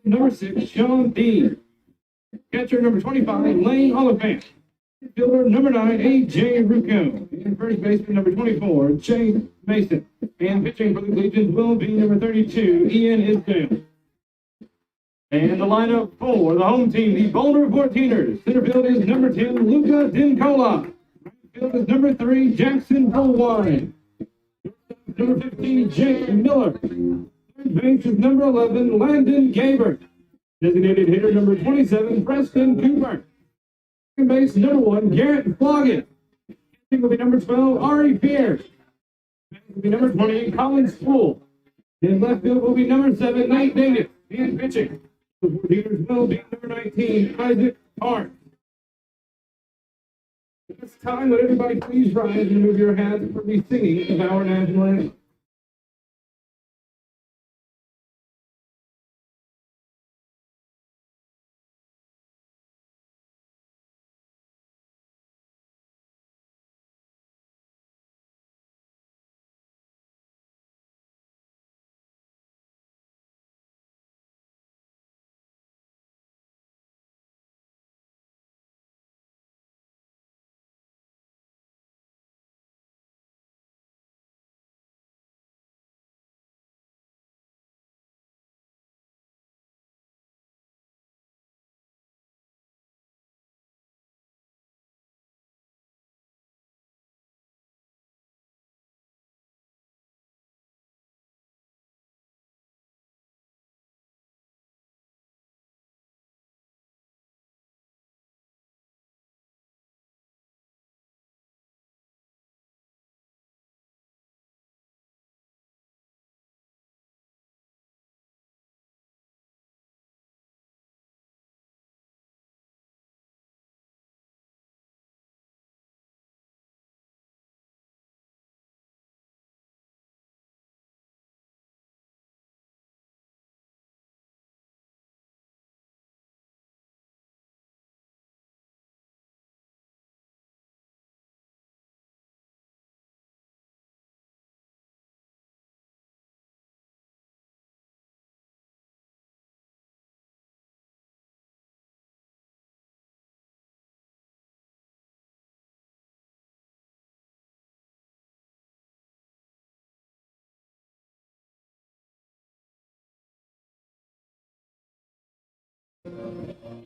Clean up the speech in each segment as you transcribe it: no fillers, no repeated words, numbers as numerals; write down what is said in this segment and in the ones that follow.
Number 6, Sean Dean. Catcher number 25, Lane Oliphant. Fielder number 9, A.J. Rucco. And first baseman number 24, Chase Mason. And pitching for the Collegians will be number 32, Ian Isdale. And the lineup for the home team, the Boulder 14ers. Center field is number 10, Luca Dincola. Right field is number 3, Jackson Bullwine. Number 15, Jake Miller. Third base is number 11, Landon Gaber. Designated hitter number 27, Preston Cooper. Second base, number 1, Garrett Floggett. Pitching will be number 12, Ari Fear. Will be number 20, Colin Spool. In left field will be number 7, Nate Davis. And pitching, the 14ers will be number 19, Isaac Hart. At this time, let everybody please rise and remove your hats for the singing of our national anthem.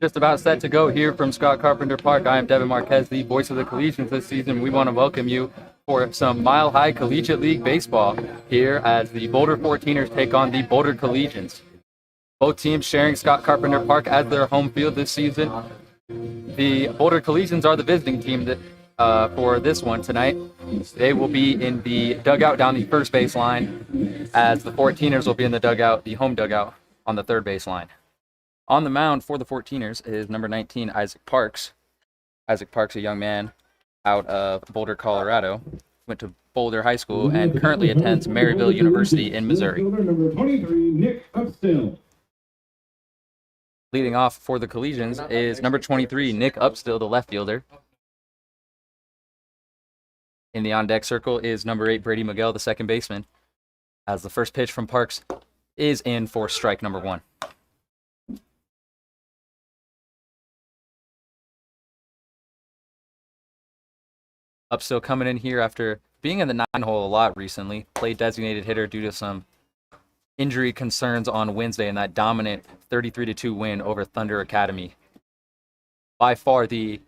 Just about set to go here from Scott Carpenter Park. I am Devin Marquez, the voice of the Collegians this season. We want to welcome you for some Mile High Collegiate League baseball here as the Boulder 14ers take on the Boulder Collegians. Both teams sharing Scott Carpenter Park as their home field this season. The Boulder Collegians are the visiting team for this one tonight. They will be in the dugout down the first base line, as the 14ers will be in the dugout, the home dugout, on the third base line. On the mound for the 14ers is number 19, Isaac Parks. Isaac Parks, a young man out of Boulder, Colorado, went to Boulder High School and currently attends Maryville University in Missouri. Number 23, Nick Upstill. Leading off for the Collegians is number 23, Nick Upstill, the left fielder. In the on-deck circle is number 8, Brady Miguel, the second baseman, as the first pitch from Parks is in for strike number 1. Upstill coming in here after being in the 9-hole a lot recently, played designated hitter due to some injury concerns on Wednesday in that dominant 33-2 win over Thunder Academy. By far the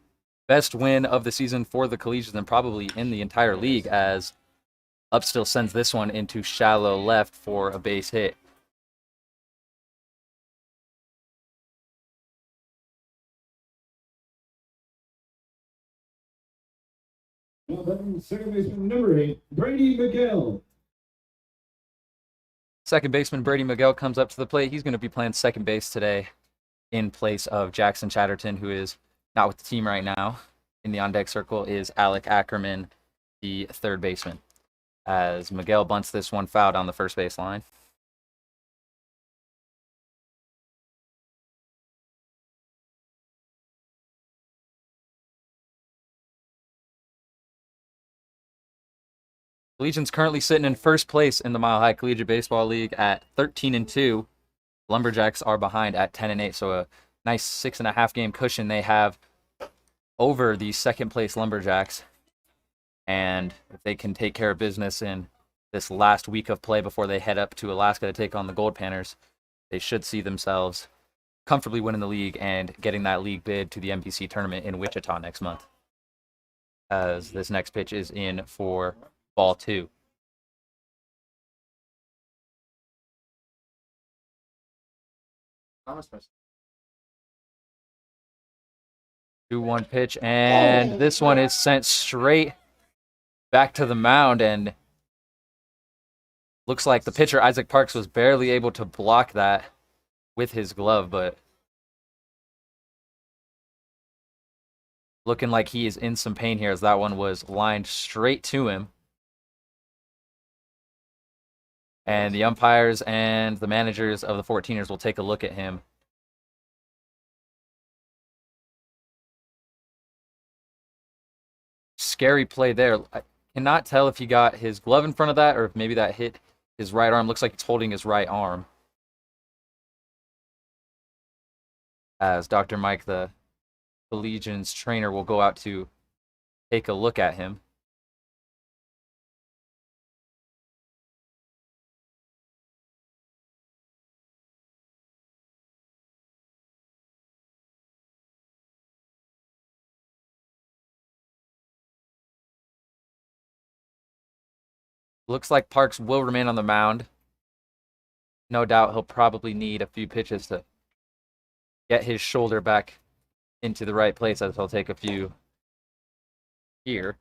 best win of the season for the Collegians and probably in the entire league, as Upstill sends this one into shallow left for a base hit. Second baseman number 8, Brady Miguel. Second baseman Brady Miguel comes up to the plate. He's going to be playing second base today in place of Jackson Chatterton, who is not with the team right now. In the on-deck circle is Alec Ackerman, the third baseman, as Miguel bunts this one foul down the first base line. Collegians currently sitting in first place in the Mile High Collegiate Baseball League at 13-2. Lumberjacks are behind at 10-8, so a nice 6.5 game cushion they have over the second place Lumberjacks. And if they can take care of business in this last week of play before they head up to Alaska to take on the Gold Panthers, they should see themselves comfortably winning the league and getting that league bid to the MVC tournament in Wichita next month. As this next pitch is in for ball 2. Thomas 2-1 pitch, and this one is sent straight back to the mound, and looks like the pitcher, Isaac Parks, was barely able to block that with his glove, but looking like he is in some pain here as that one was lined straight to him. And the umpires and the managers of the 14ers will take a look at him. Scary play there. I cannot tell if he got his glove in front of that or if maybe that hit his right arm. Looks like it's holding his right arm. As Dr. Mike, the Collegians trainer, will go out to take a look at him. Looks like Parks will remain on the mound. No doubt he'll probably need a few pitches to get his shoulder back into the right place, as he'll take a few here.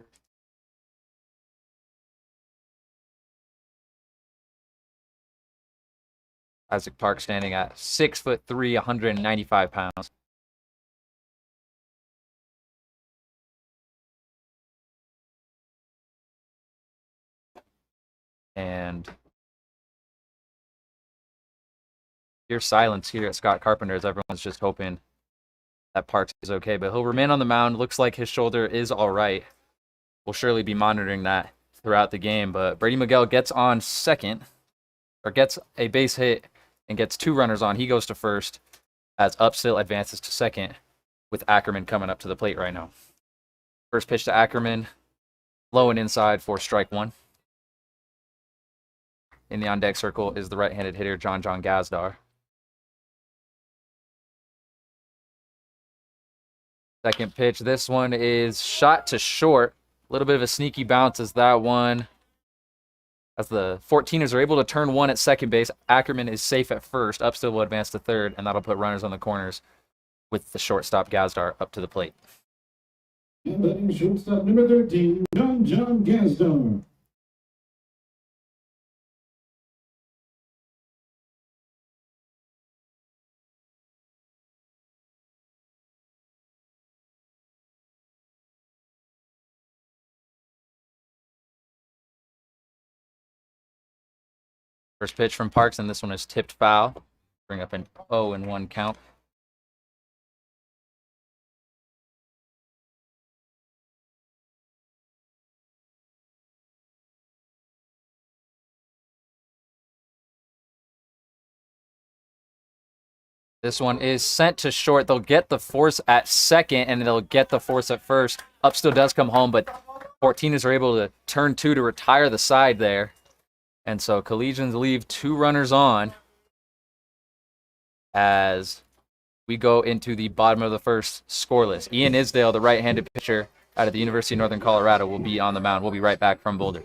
Isaac Parks standing at 6'3", 195 pounds. And here's silence here at Scott Carpenter as everyone's just hoping that Parks is okay. But he'll remain on the mound. Looks like his shoulder is all right. We'll surely be monitoring that throughout the game. But Brady Miguel gets on second, or gets a base hit and gets 2 runners on. He goes to first as Upstill advances to second with Ackerman coming up to the plate right now. First pitch to Ackerman, low and inside for strike 1. In the on-deck circle is the right-handed hitter, John Gazdar. Second pitch, this one is shot to short. A little bit of a sneaky bounce as that one. As the 14ers are able to turn one at second base, Ackerman is safe at first. Upstill will advance to third, and that'll put runners on the corners with the shortstop Gazdar up to the plate. And batting shortstop number 13, John Gazdar. First pitch from Parks, and this one is tipped foul. Bring up an 0-1 count. This one is sent to short. They'll get the force at second, and they'll get the force at first. Upstill does come home, but 14ers are able to turn 2 to retire the side there. And so Collegians leave 2 runners on as we go into the bottom of the first scoreless. Ian Isdale, the right-handed pitcher out of the University of Northern Colorado, will be on the mound. We'll be right back from Boulder.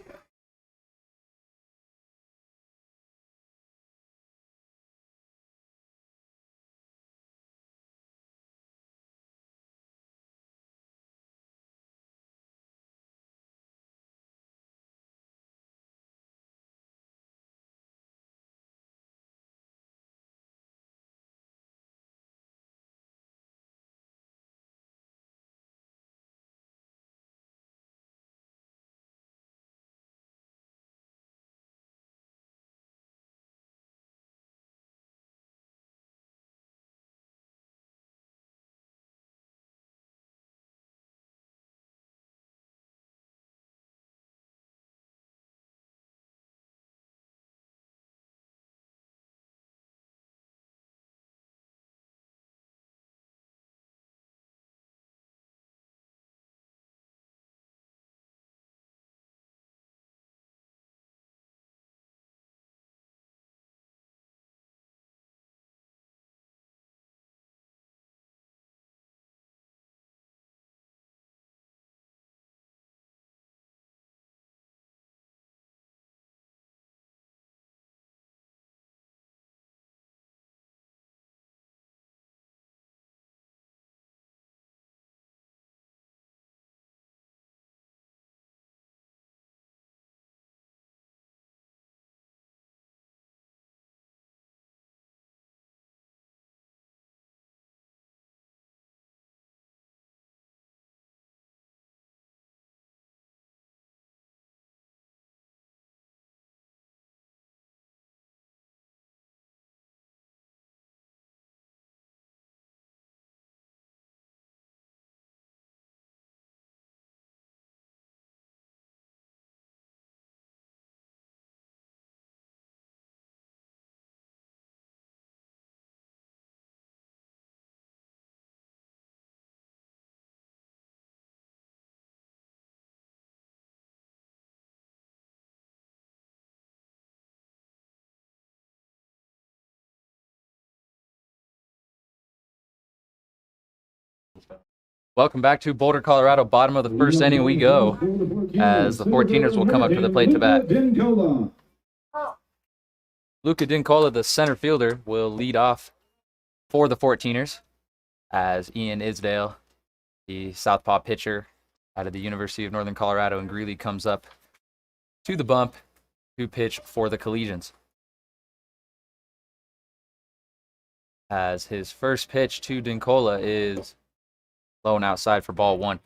Welcome back to Boulder, Colorado. Bottom of the first inning we go, as the 14ers will come up to the plate to bat. Luca Dincola, the center fielder, will lead off for the 14ers, as Ian Isdale, the southpaw pitcher out of the University of Northern Colorado in Greeley, comes up to the bump to pitch for the Collegians. As his first pitch to Dincola is low and outside for ball one.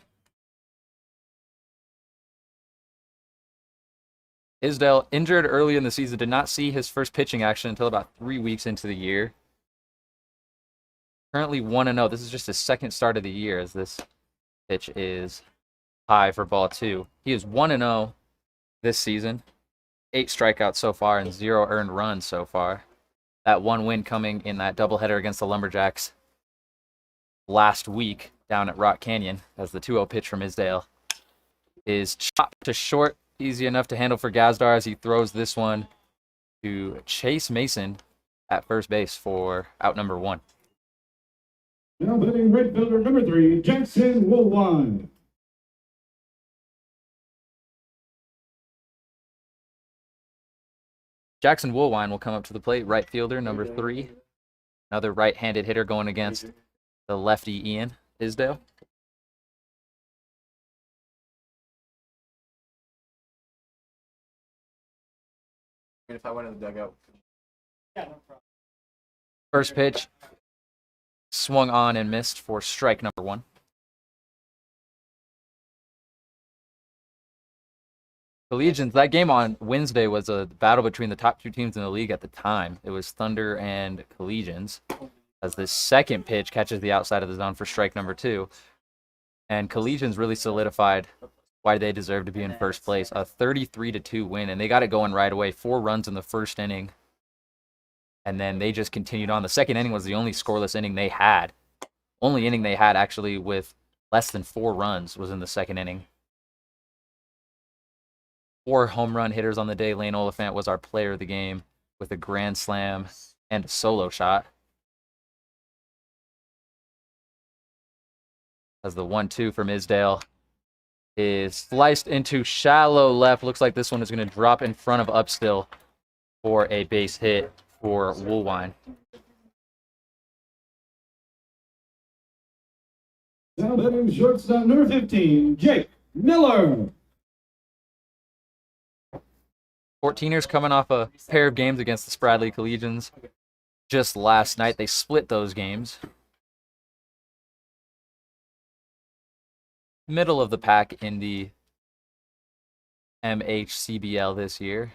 Isdale, injured early in the season, did not see his first pitching action until about 3 weeks into the year. Currently 1-0. This is just his second start of the year, as this pitch is high for ball two. He is 1-0 this season. 8 strikeouts so far and 0 earned runs so far. That one win coming in that doubleheader against the Lumberjacks last week down at Rock Canyon, as the 2-0 pitch from Isdale is chopped to short. Easy enough to handle for Gazdar as he throws this one to Chase Mason at first base for out number one. Now batting right fielder number 3, Jackson Woolwine. Jackson Woolwine will come up to the plate, right fielder number 3. Another right-handed hitter going against the lefty Ian Isdale. If I went in the dugout. First pitch swung on and missed for strike number 1. Collegians, that game on Wednesday was a battle between the top 2 teams in the league at the time. It was Thunder and Collegians, as the second pitch catches the outside of the zone for strike number 2. And Collegians really solidified why they deserve to be in first place. A 33-2 win, and they got it going right away. 4 runs in the first inning, and then they just continued on. The second inning was the only scoreless inning they had. Only inning they had, actually, with less than 4 runs was in the second inning. 4 home run hitters on the day. Lane Oliphant was our player of the game with a grand slam and a solo shot. As the 1-2 from Isdale is sliced into shallow left. Looks like this one is going to drop in front of Upstill for a base hit for Woolwine. Now batting shortstop number 15, Jake Miller. 14ers coming off a pair of games against the Spradley Collegians. Just last night, they split those games. Middle of the pack in the MHCBL this year.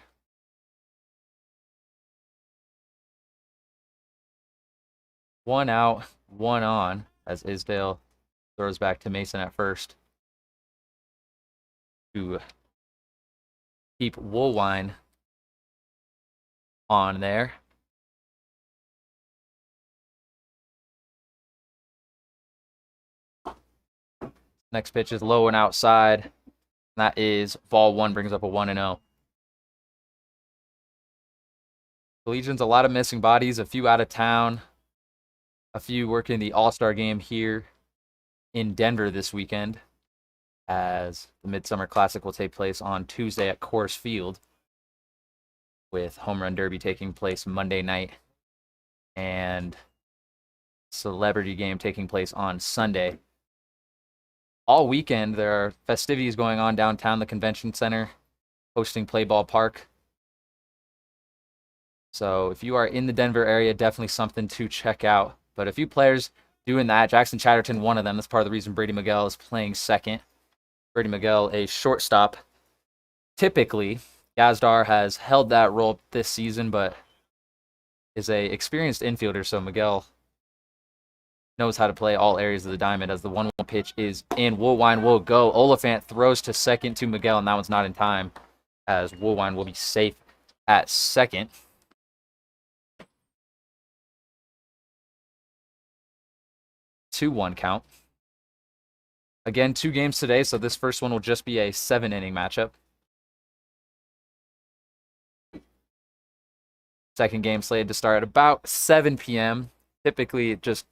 One out, one on, as Isdale throws back to Mason at first to keep Woolwine on there. Next pitch is low and outside. That is ball 1, brings up a 1-0. Collegians, a lot of missing bodies, a few out of town, a few working the All-Star game here in Denver this weekend, as the Midsummer Classic will take place on Tuesday at Coors Field, with Home Run Derby taking place Monday night and Celebrity Game taking place on Sunday. All weekend, there are festivities going on downtown, the Convention Center, hosting Play Ball Park. So if you are in the Denver area, definitely something to check out. But a few players doing that. Jackson Chatterton, one of them. That's part of the reason Brady Miguel is playing second. Brady Miguel, a shortstop. Typically, Gazdar has held that role this season, but is a experienced infielder, so Miguel knows how to play all areas of the diamond, as the 1-1 pitch is in. Woolwine will go. Oliphant throws to second to Miguel, and that one's not in time, as Woolwine will be safe at second. Two 1 count. Again, 2 games today, so this first one will just be a 7-inning matchup. Second game slated to start at about 7 p.m. Typically, just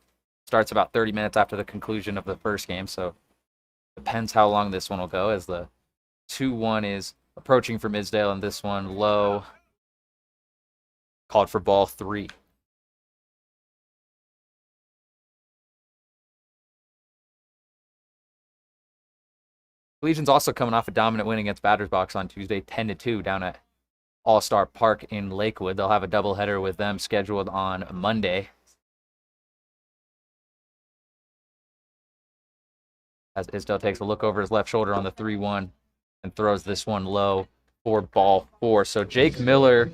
starts about 30 minutes after the conclusion of the first game, so depends how long this one will go, as the 2-1 is approaching for Isdale, and this one low, called for ball 3. Collegians also coming off a dominant win against Batters Box on Tuesday, 10-2 down at All-Star Park in Lakewood. They'll have a doubleheader with them scheduled on Monday. As Isdale takes a look over his left shoulder on the 3-1 and throws this one low for ball 4. So Jake Miller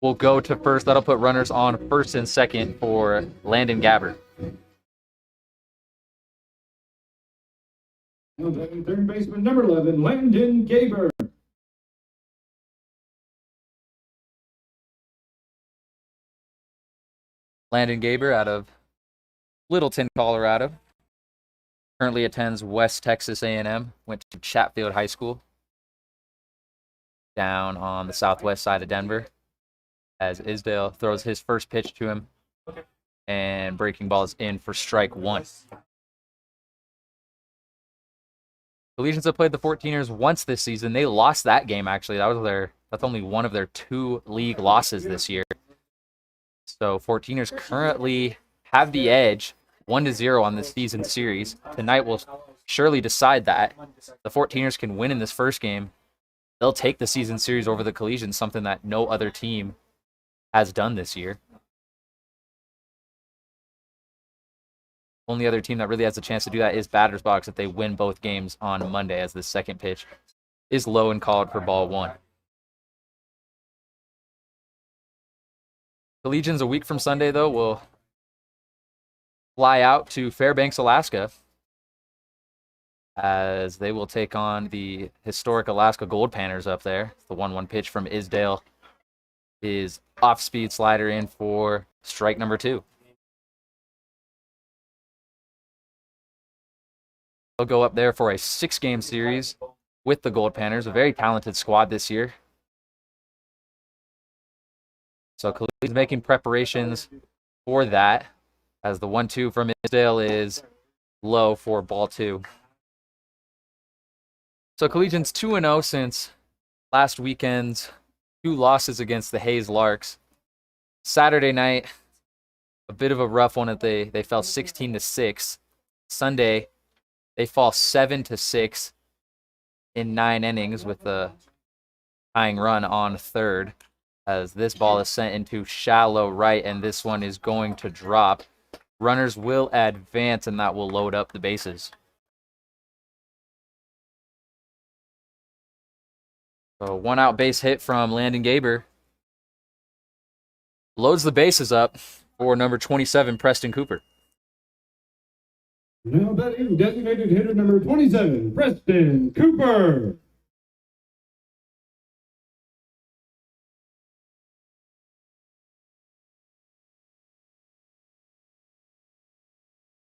will go to first. That'll put runners on first and second for Landon Gabbard. Third baseman number 11, Landon Gaber. Landon Gaber out of Littleton, Colorado. Currently attends West Texas A&M. Went to Chatfield High School down on the southwest side of Denver. As Isdale throws his first pitch to him, and breaking ball is in for strike 1. Collegians have played the 14ers once this season. They lost that game, actually. That's only one of their 2 league losses this year. So 14ers currently have the edge, 1-0 on this season series. Tonight will surely decide that. The 14ers can win in this first game. They'll take the season series over the Collegians, something that no other team has done this year. Only other team that really has a chance to do that is Batters Box if they win both games on Monday, as the second pitch is low and called for ball 1. Collegians a week from Sunday, though, will fly out to Fairbanks, Alaska, as they will take on the historic Alaska Gold Panners up there. The 1-1 pitch from Isdale is off-speed slider in for strike number 2. They'll go up there for a 6-game series with the Gold Panners, a very talented squad this year. So Collegians making preparations for that, as the 1-2 from Isdale is low for ball 2. So Collegians 2-0 since last weekend's 2 losses against the Hayes Larks. Saturday night, a bit of a rough one. They fell 16-6. Sunday, they fall 7-6 in 9 innings with the tying run on third, as this ball is sent into shallow right, and this one is going to drop. Runners will advance, and that will load up the bases. So 1-out base hit from Landon Gaber loads the bases up for number 27, Preston Cooper. Now batting designated hitter number 27, Preston Cooper.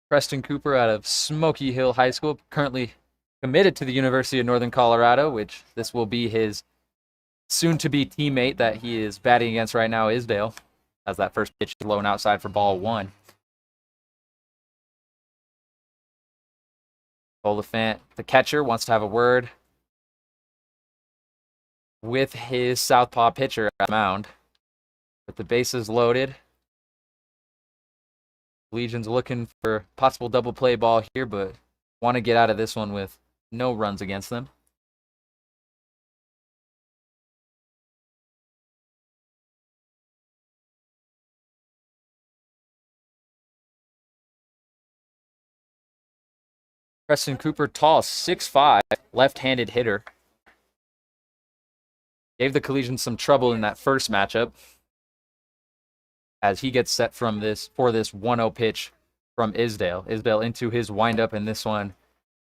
Preston Cooper out of Smoky Hill High School, currently committed to the University of Northern Colorado, which this will be his soon-to-be teammate that he is batting against right now, Isdale, as that first pitch is low and outside for ball 1. Oliphant, the catcher, wants to have a word with his southpaw pitcher at the mound. With the bases loaded, Legion's looking for possible double play ball here, but want to get out of this one with no runs against them. Preston Cooper, tall, 6'5", left-handed hitter. Gave the Collegians some trouble in that first matchup, as he gets set for this 1-0 pitch from Isdale. Isdale into his windup, and this one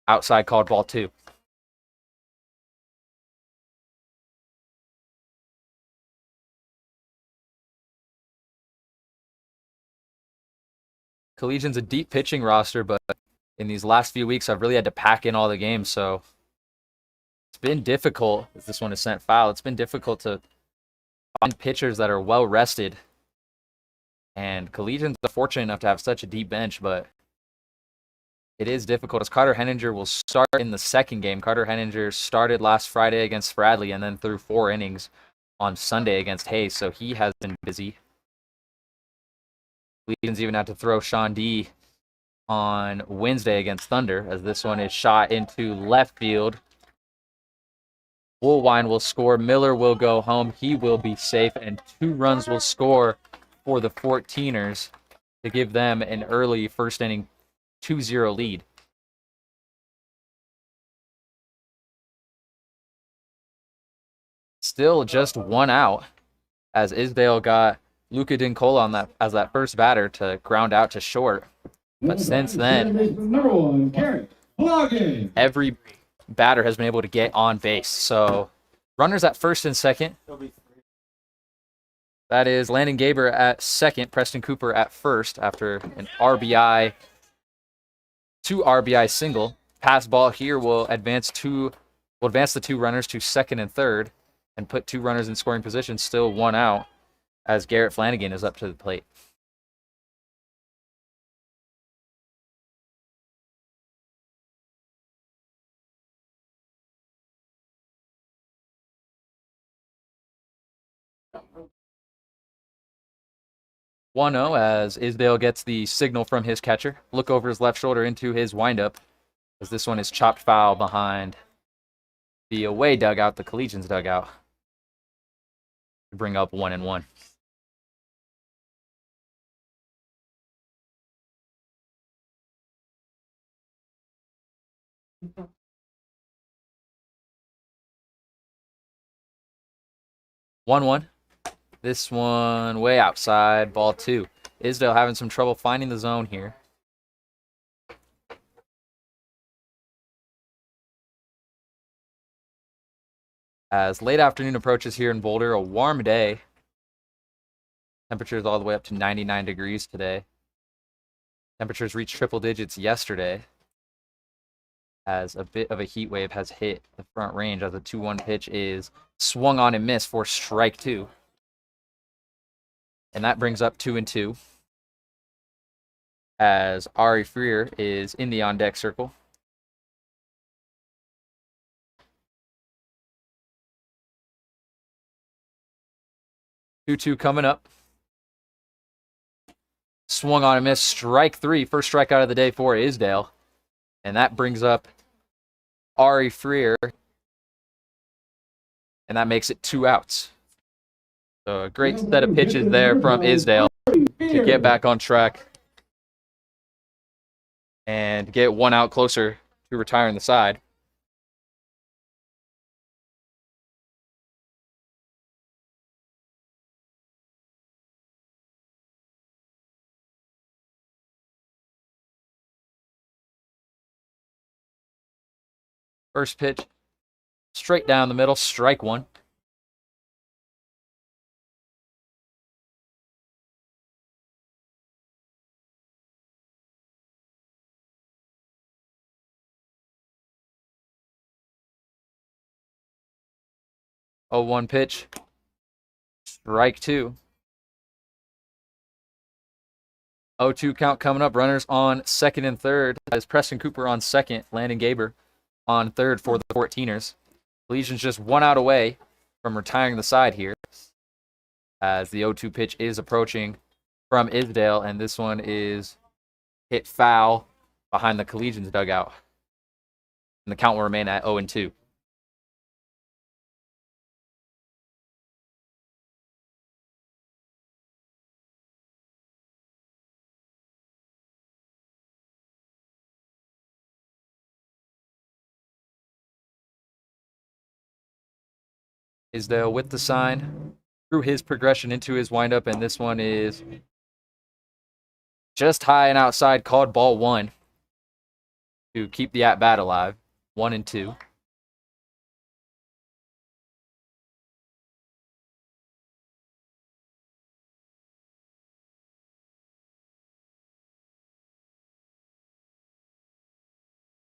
outside, called ball 2. Collegians a deep pitching roster, but in these last few weeks, I've really had to pack in all the games, so it's been difficult, as this one is sent foul. It's been difficult to find pitchers that are well rested And Collegians are fortunate enough to have such a deep bench, but it is difficult as Carter Henninger will start in the second game. Carter Henninger started last Friday against Bradley and then threw 4 innings on Sunday against Hayes, so he has been busy. Collegians even had to throw Sean D on Wednesday against Thunder, as this one is shot into left field. Woolwine will score. Miller will go home. He will be safe, and 2 runs will score for the 14ers to give them an early first inning 2-0 lead. Still just 1 out, as Isdale got Luca Dincola on that as that first batter to ground out to short. But since then, Number 1, Garrett Logan. every batter has been able to get on base. So runners at first and second. That is Landon Gaber at second, Preston Cooper at first after an RBI, 2 RBI single. Pass ball here will advance the 2 runners to second and third and put 2 runners in scoring position, still 1 out, as Garrett Flanagan is up to the plate. One 0 as Isdale gets the signal from his catcher. Look over his left shoulder into his windup, as this one is chopped foul behind the away dugout, the Collegians dugout, to bring up 1-1. One. This one way outside, ball 2. Isdale having some trouble finding the zone here. As late afternoon approaches here in Boulder, a warm day. Temperatures all the way up to 99 degrees today. Temperatures reached triple digits yesterday, as a bit of a heat wave has hit the front range as a 2-1 pitch is swung on and missed for strike 2. And that brings up 2-2, as Ari Freer is in the on-deck circle. Two coming up. Swung on and missed, strike 3, first strikeout of the day for Isdale. And that brings up Ari Freer, and that makes it 2 outs. So a great set of pitches there from Isdale to get back on track and get 1 out closer to retiring the side. First pitch, straight down the middle, strike 1. Oh, 1 pitch, strike 2. 0-2 count coming up. Runners on second and third. That is Preston Cooper on second, Landon Gaber on third for the 14ers. Collegians just 1 out away from retiring the side here, as the 0-2 pitch is approaching from Isdale, and this one is hit foul behind the Collegians dugout. And the count will remain at 0-2. Isdale with the sign, threw his progression into his windup, and this one is just high and outside, called ball 1 to keep the at-bat alive. 1-2.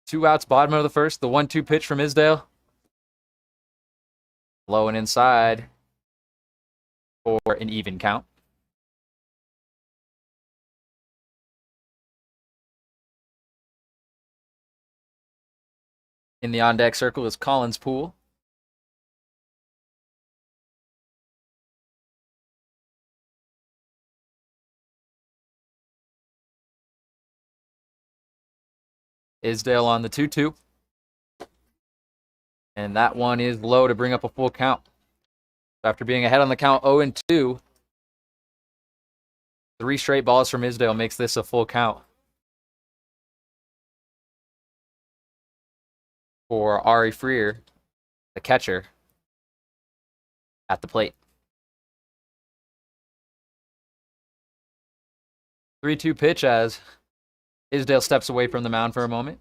Two outs, bottom of the first. The 1-2 pitch from Isdale. Low and inside for an even count. In the on-deck circle is Collins Poole. Isdale on the 2-2. And that one is low to bring up a full count. After being ahead on the count 0-2, 3 straight balls from Isdale makes this a full count for Ari Freer, the catcher, at the plate. 3-2 pitch as Isdale steps away from the mound for a moment.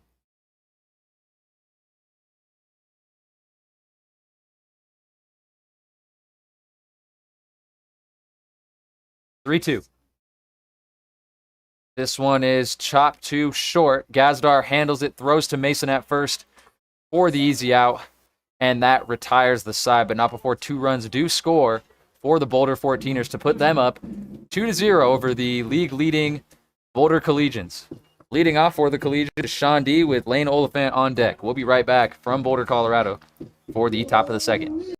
Three-two. This one is chopped to short. Gazdar handles it, throws to Mason at first for the easy out, and that retires the side, but not before 2 runs do score for the Boulder 14ers to put them up 2-0 over the league-leading Boulder Collegians. Leading off for the Collegians is Sean D with Lane Oliphant on deck. We'll be right back from Boulder, Colorado for the top of the second.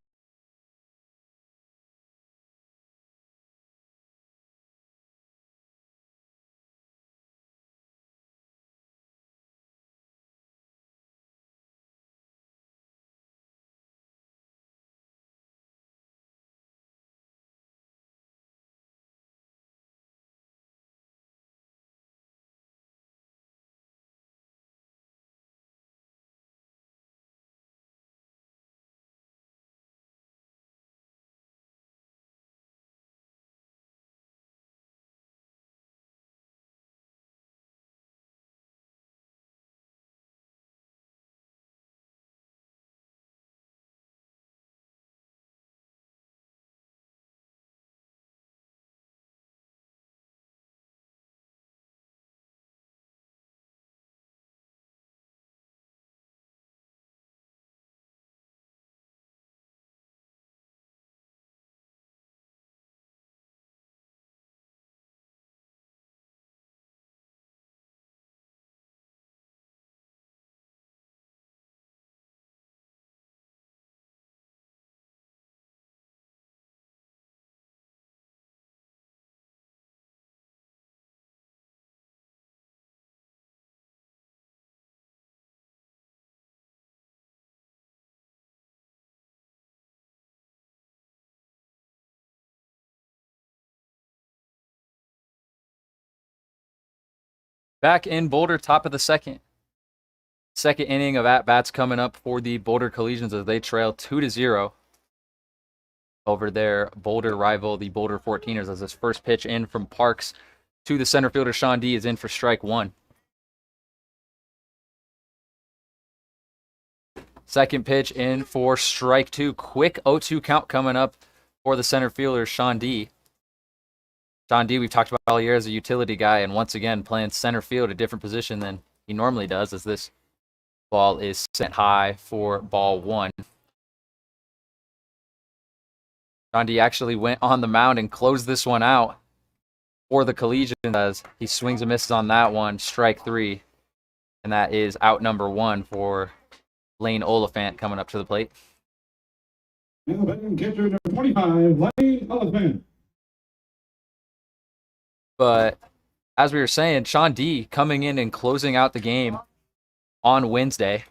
Back in Boulder, top of the second. Second inning of at-bats coming up for the Boulder Collegians as they trail 2-0 over their Boulder rival, the Boulder 14ers, as this first pitch in from Parks to the center fielder, Sean D, is in for strike 1. Second pitch in for strike 2. Quick 0-2 count coming up for the center fielder, Sean D. Sean D, we've talked about all year as a utility guy, and once again playing center field, a different position than he normally does, as this ball is sent high for ball 1. Sean D actually went on the mound and closed this one out for the Collegians as he swings and misses on that one, strike 3. And that is out number 1 for Lane Oliphant coming up to the plate. Now batting catcher number 25, Lane Oliphant. But as we were saying, Sean D coming in and closing out the game on Wednesday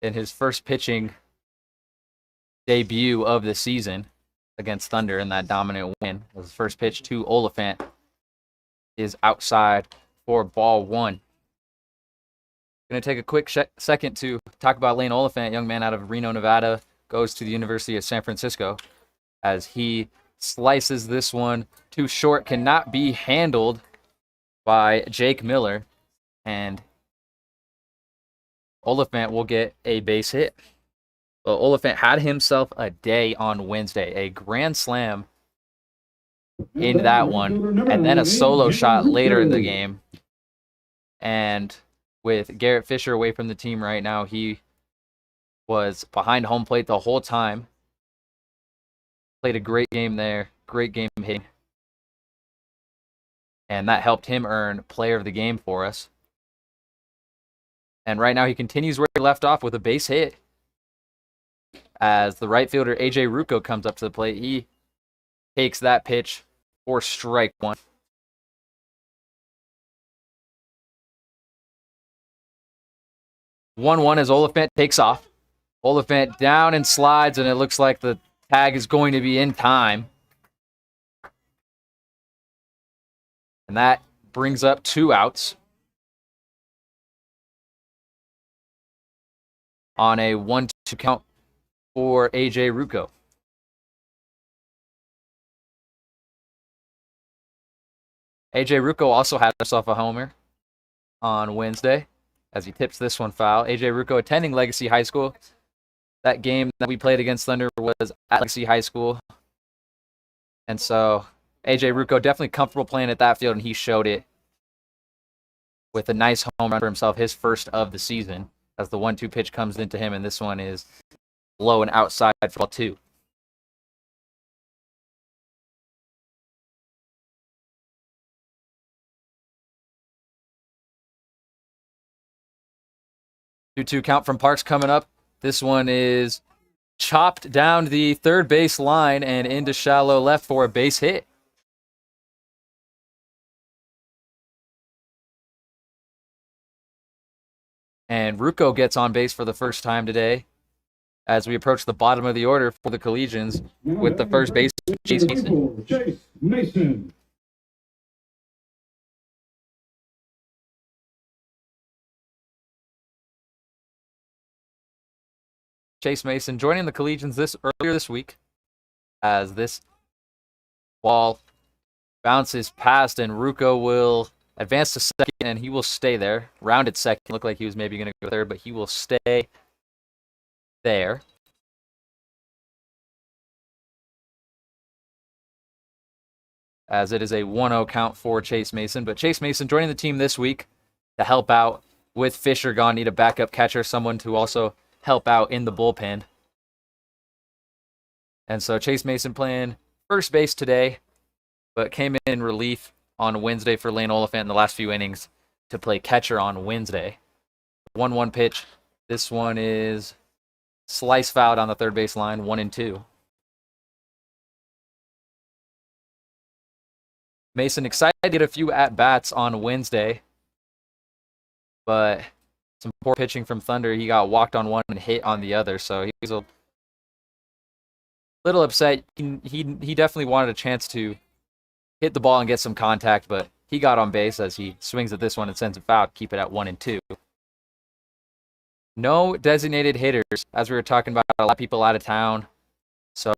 in his first pitching debut of the season against Thunder in that dominant win. His first pitch to Oliphant is outside for ball 1. Going to take a quick second to talk about Lane Oliphant, young man out of Reno, Nevada, goes to the University of San Francisco as he slices this one too short, cannot be handled by Jake Miller, and Oliphant will get a base hit. Well, Oliphant had himself a day on Wednesday, a grand slam in that one, and then a solo shot later in the game. And with Garrett Fisher away from the team right now, he was behind home plate the whole time. Played a great game there, great game hitting. And that helped him earn player of the game for us. And right now he continues where he left off with a base hit. As the right fielder, A.J. Rucco, comes up to the plate. He takes that pitch for strike one. One as Oliphant takes off. Oliphant down and slides, and it looks like the tag is going to be in time. And that brings up 2 outs on a 1-2 count for A.J. Rucco. A.J. Rucco also had himself a homer on Wednesday as he tips this one foul. A.J. Rucco attending Legacy High School. That game that we played against Thunder was at Legacy High School. And so A.J. Rucco definitely comfortable playing at that field, and he showed it with a nice home run for himself, his first of the season, as the 1-2 pitch comes into him, and this one is low and outside for ball 2. Two count from Parks coming up. This one is chopped down the third base line and into shallow left for a base hit. And Rucco gets on base for the first time today as we approach the bottom of the order for the Collegians with the first base, Chase Mason. Chase Mason. Chase Mason joining the Collegians earlier this week as this ball bounces past, and Rucco will advance to second, and he will stay there. Rounded second. Looked like he was maybe going to go third, but he will stay there. As it is a 1-0 count for Chase Mason. But Chase Mason joining the team this week to help out with Fisher gone. Need a backup catcher, someone to also help out in the bullpen. And so Chase Mason playing first base today, but came in relief on Wednesday for Lane Oliphant in the last few innings to play catcher on Wednesday. 1-1 pitch. This one is slice fouled on the third base line, 1-2. Mason excited to get a few at-bats on Wednesday, but some poor pitching from Thunder. He got walked on one and hit on the other, so he was a little upset. He definitely wanted a chance to hit the ball and get some contact, but he got on base as he swings at this one and sends it foul to keep it at 1-2. No designated hitters, as we were talking about, a lot of people out of town, so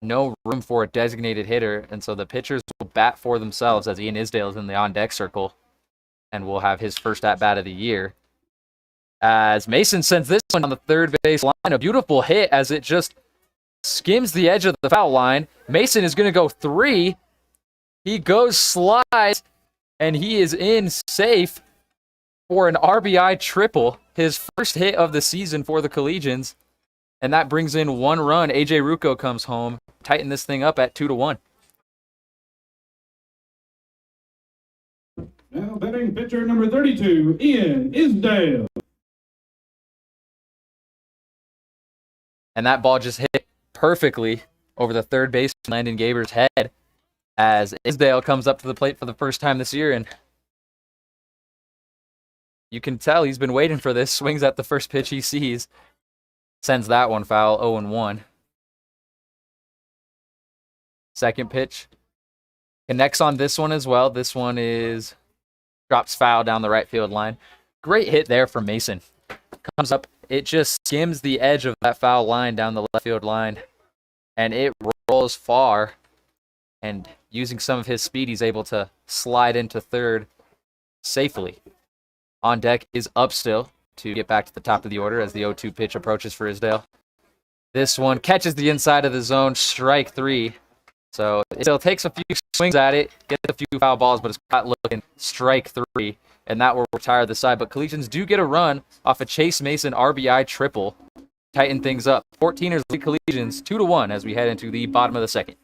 no room for a designated hitter, and so the pitchers will bat for themselves as Ian Isdale is in the on-deck circle and will have his first at-bat of the year. As Mason sends this one on the third base line, a beautiful hit as it just skims the edge of the foul line. Mason is going to go 3. He goes slides, and he is in safe for an RBI triple, his first hit of the season for the Collegians. And that brings in 1 run. A.J. Rucco comes home, tighten this thing up at 2-1. Now batting pitcher number 32, Ian Isdale. And that ball just hit perfectly over the third baseman, Landon Gaber's head, as Isdale comes up to the plate for the first time this year. And you can tell he's been waiting for this. Swings at the first pitch he sees. Sends that one foul, 0-1. Second pitch. Connects on this one as well. This one is drops foul down the right field line. Great hit there from Mason. Comes up. It just skims the edge of that foul line down the left field line. And it rolls far. And using some of his speed, he's able to slide into third safely. On deck is up still to get back to the top of the order as the 0-2 pitch approaches for Isdale. This one catches the inside of the zone, strike 3. So Isdale takes a few swings at it, gets a few foul balls, but it's not looking, strike 3, and that will retire the side. But Collegians do get a run off a Chase Mason RBI triple, tighten things up. 14ers lead Collegians 2-1 as we head into the bottom of the second.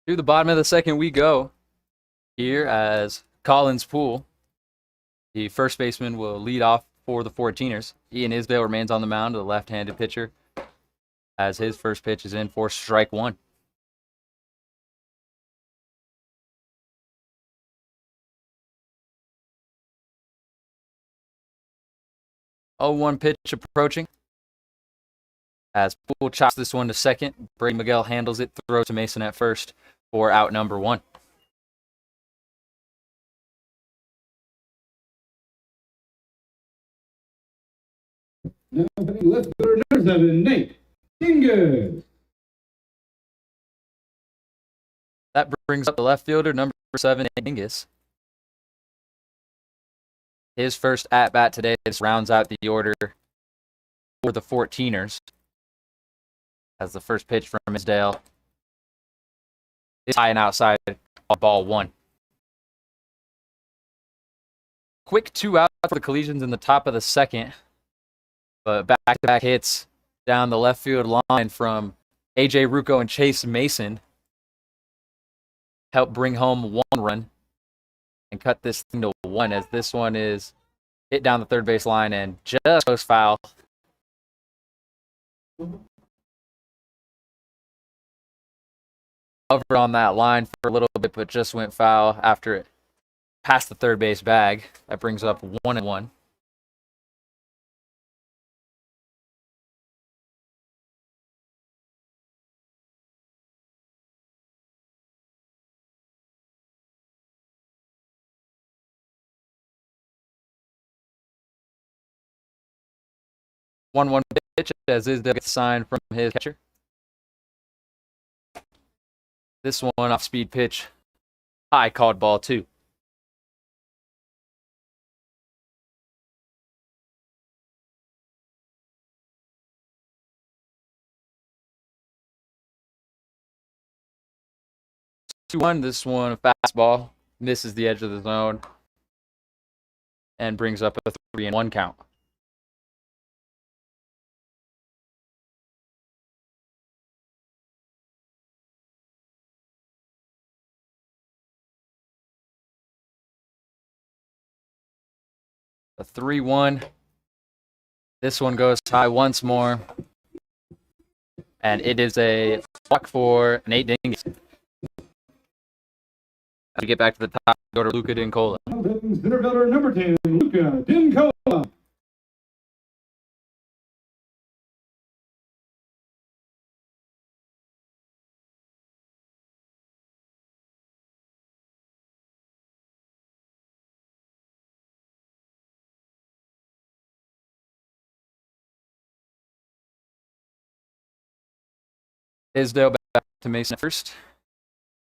To the bottom of the second we go here as Collins Poole, the first baseman, will lead off for the 14ers. Ian Isdale remains on the mound, the left-handed pitcher, as his first pitch is in for strike one. Oh, 1 pitch approaching. As Poole chops this one to second, Brady Miguel handles it, throws to Mason at first for out number 1. Now, left fielder number 7, Nate Dingus. That brings up the left fielder, number 7, Dingus. His first at-bat today. This rounds out the order for the 14ers. As the first pitch from Isdale is high and outside, ball 1. Quick 2 outs for the Collegians in the top of the second. But back-to-back hits down the left field line from A.J. Rucco and Chase Mason help bring home 1 run and cut this thing to 1, as this one is hit down the third base line and just goes foul. Hovered on that line for a little bit, but just went foul after it passed the third base bag. That brings up 1-1. One pitch as Isdale gets signed from his catcher. This one off speed pitch, high, called ball 2. This one a fastball misses the edge of the zone and brings up a 3-1 count. A 3-1. This one goes high once more. And it is a walk for Nate Dingus. As we get back to the top, go to Luca Dincola. Center fielder number 10, Luca Dincola. Isdale back to Mason first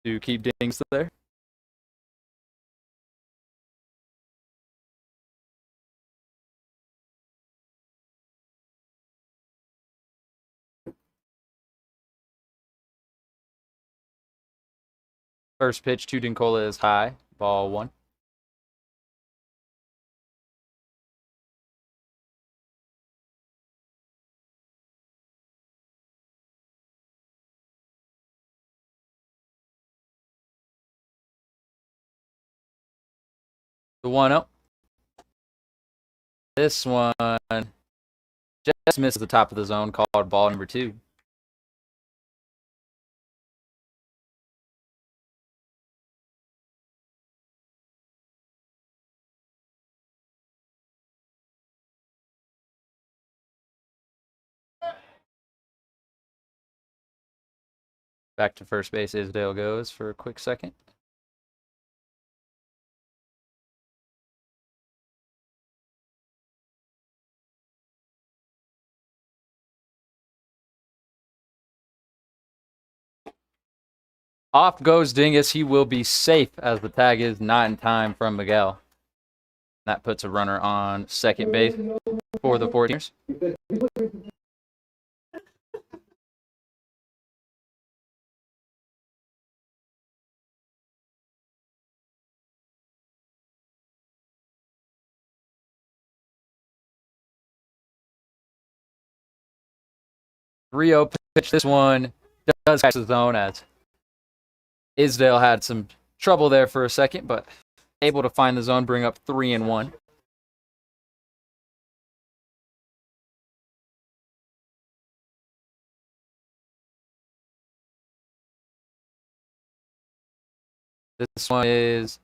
to keep Dings there. First pitch to Dincola is high, ball 1. The 1-0. This one just misses the top of the zone, called ball number 2. Back to first base, Isdale goes for a quick second. Off goes Dingus. He will be safe as the tag is not in time from Miguel. That puts a runner on second base for the 14ers. Rio pitch this one does catch the zone as Isdale had some trouble there for a second, but able to find the zone, bring up 3-1. This one is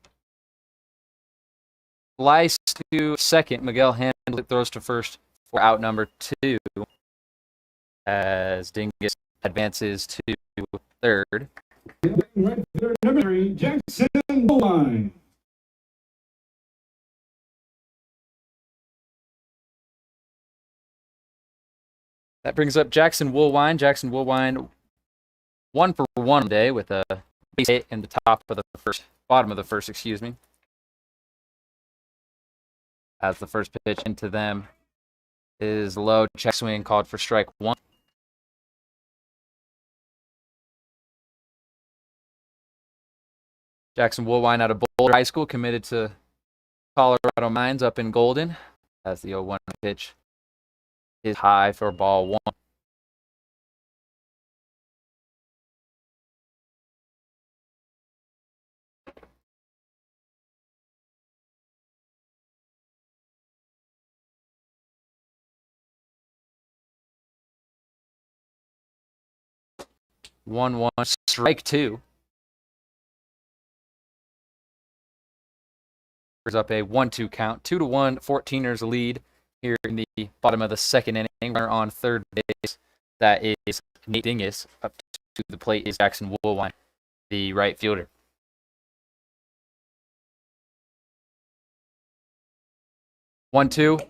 sliced to second. Miguel handled it, throws to first for out number 2 as Dingus advances to third. Right fielder number 3, Jackson Woolwine. That brings up Jackson Woolwine. Jackson Woolwine 1 for 1 today with a base hit in the bottom of the first, excuse me. As the first pitch into them is low, check swing called for strike 1. Jackson Woolwine out of Boulder High School, committed to Colorado Mines up in Golden, as the 0-1 pitch is high for ball 1. One, strike 2. Brings up a 1-2 count. 2-1, 14ers lead here in the bottom of the second inning. Runner on third base. That is Nate Dingus. Up to the plate is Jackson Woolwine, the right fielder. 1-2.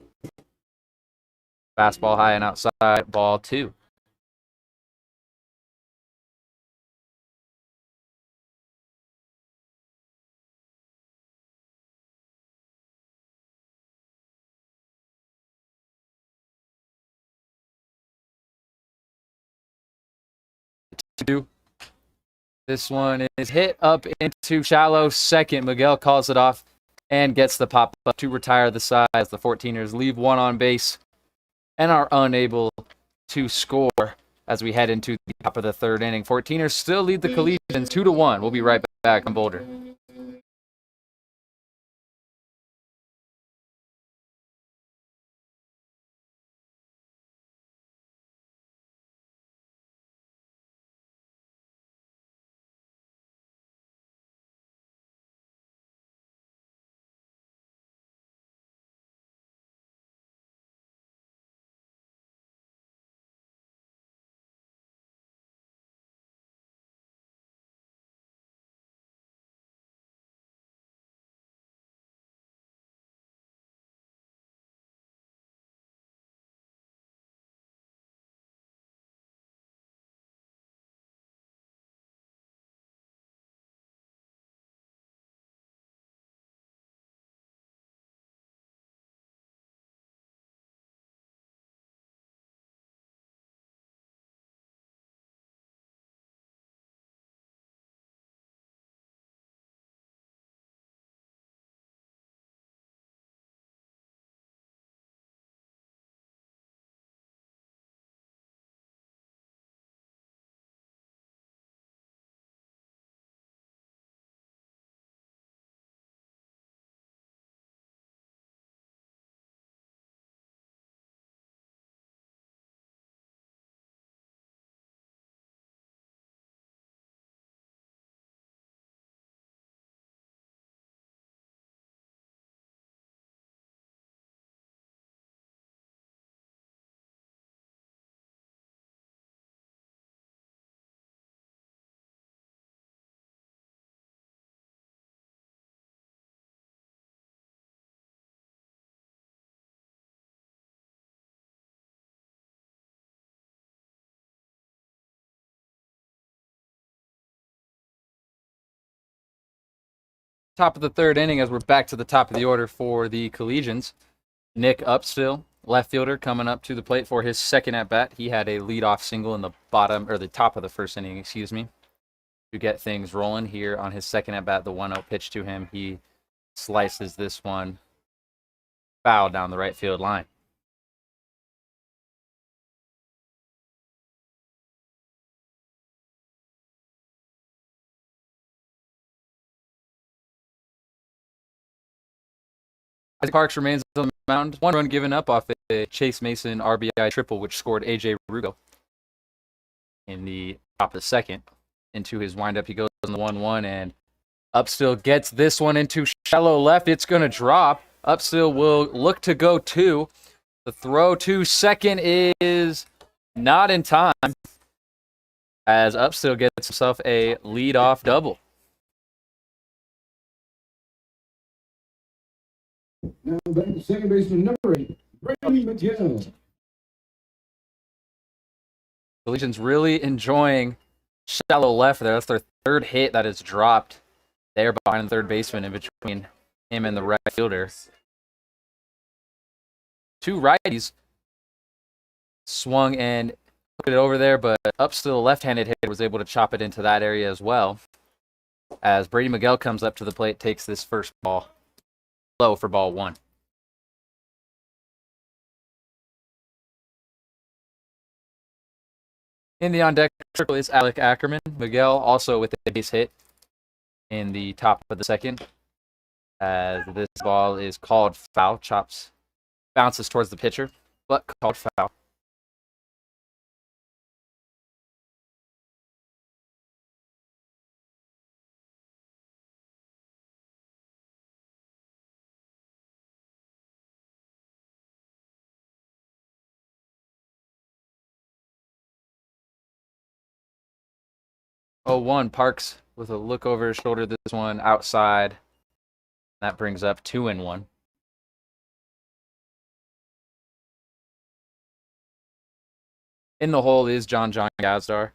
Fastball high and outside, ball 2. This one is hit up into shallow second. Miguel calls it off and gets the pop up to retire the side as the 14ers leave one on base and are unable to score as we head into the top of the third inning. 14ers still lead the Collegians 2-1. We'll be right back on Boulder. Top of the third inning as we're back to the top of the order for the Collegians. Nick Upstill, left fielder, coming up to the plate for his second at bat. He had a leadoff single in the top of the first inning, excuse me, to get things rolling here on his second at bat. The 1-0 pitch to him. He slices this one foul down the right field line. Isaac Parks remains on the mound. One run given up off a Chase Mason RBI triple, which scored A.J. Rugo in the top of the second. Into his windup, he goes on the 1-1, and Upstill gets this one into shallow left. It's going to drop. Upstill will look to go two. The throw to second is not in time, as Upstill gets himself a leadoff double. Now back to second baseman number 8, Brady Miguel. Collegians really enjoying shallow left there. That's their third hit that is dropped there behind the third baseman in between him and the right fielder. Two righties swung and put it over there, but Upstill left-handed hitter was able to chop it into that area as well. As Brady Miguel comes up to the plate, takes this first ball low for ball 1. In the on-deck circle is Alec Ackerman. Miguel also with a base hit in the top of the second. As this ball is called foul, bounces towards the pitcher, but called foul. Oh, 1 Parks with a look over his shoulder. This one outside. That brings up 2-1. In the hole is John Gazdar.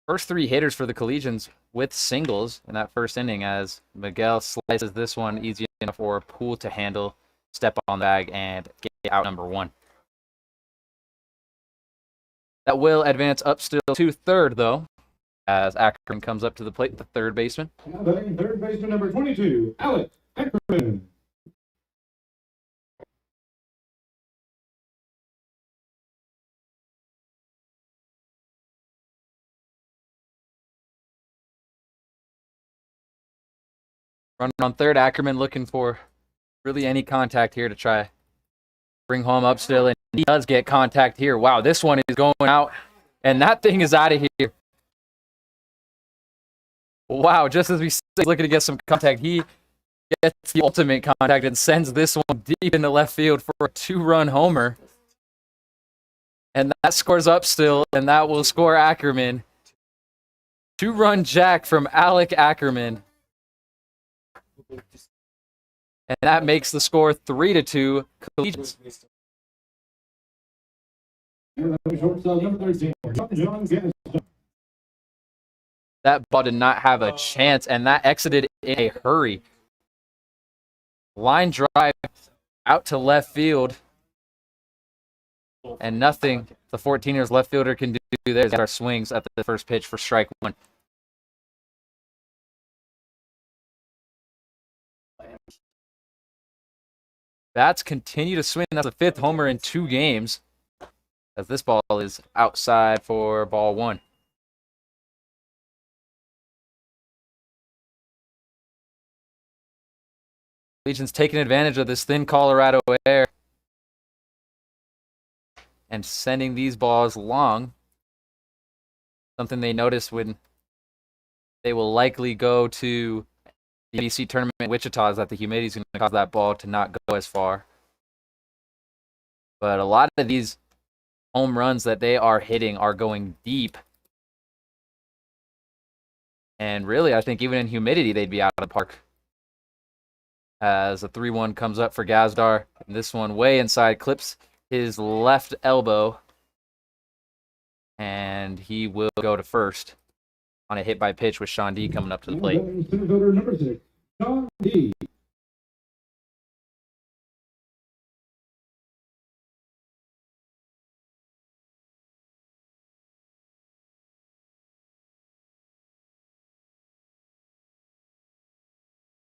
First 3 hitters for the Collegians with singles in that first inning, as Miguel slices this one easy enough for Poole to handle, step on the bag, and get out number 1. That will advance Upstill to third, though, as Ackerman comes up to the plate, the third baseman. Now batting third baseman number 22, Alec Ackerman. Run on third, Ackerman looking for really any contact here to try bring home Upstill, and he does get contact here. Wow, this one is going out, and that thing is out of here. Wow, just as we say, looking to get some contact, he gets the ultimate contact and sends this one deep into left field for a 2-run homer. And that scores Upstill, and that will score Ackerman. 2-run jack from Alec Ackerman. And that makes the score 3-2 Collegians. Shortstop number 13, John Gazdar. That ball did not have a chance, and that exited in a hurry. Line drive out to left field. And nothing the 14ers left fielder can do there. Our swings at the first pitch for strike 1. Bats continue to swing. That's the 5th homer in 2 games, as this ball is outside for ball 1. Legion's taking advantage of this thin Colorado air and sending these balls long. Something they notice when they will likely go to the NBC tournament in Wichita is that the humidity is going to cause that ball to not go as far. But a lot of these home runs that they are hitting are going deep. And really, I think even in humidity, they'd be out of the park. As a 3-1 comes up for Gazdar. And this one way inside clips his left elbow. And he will go to first on a hit by pitch with Sean D coming up to the plate. Number 6, Sean D.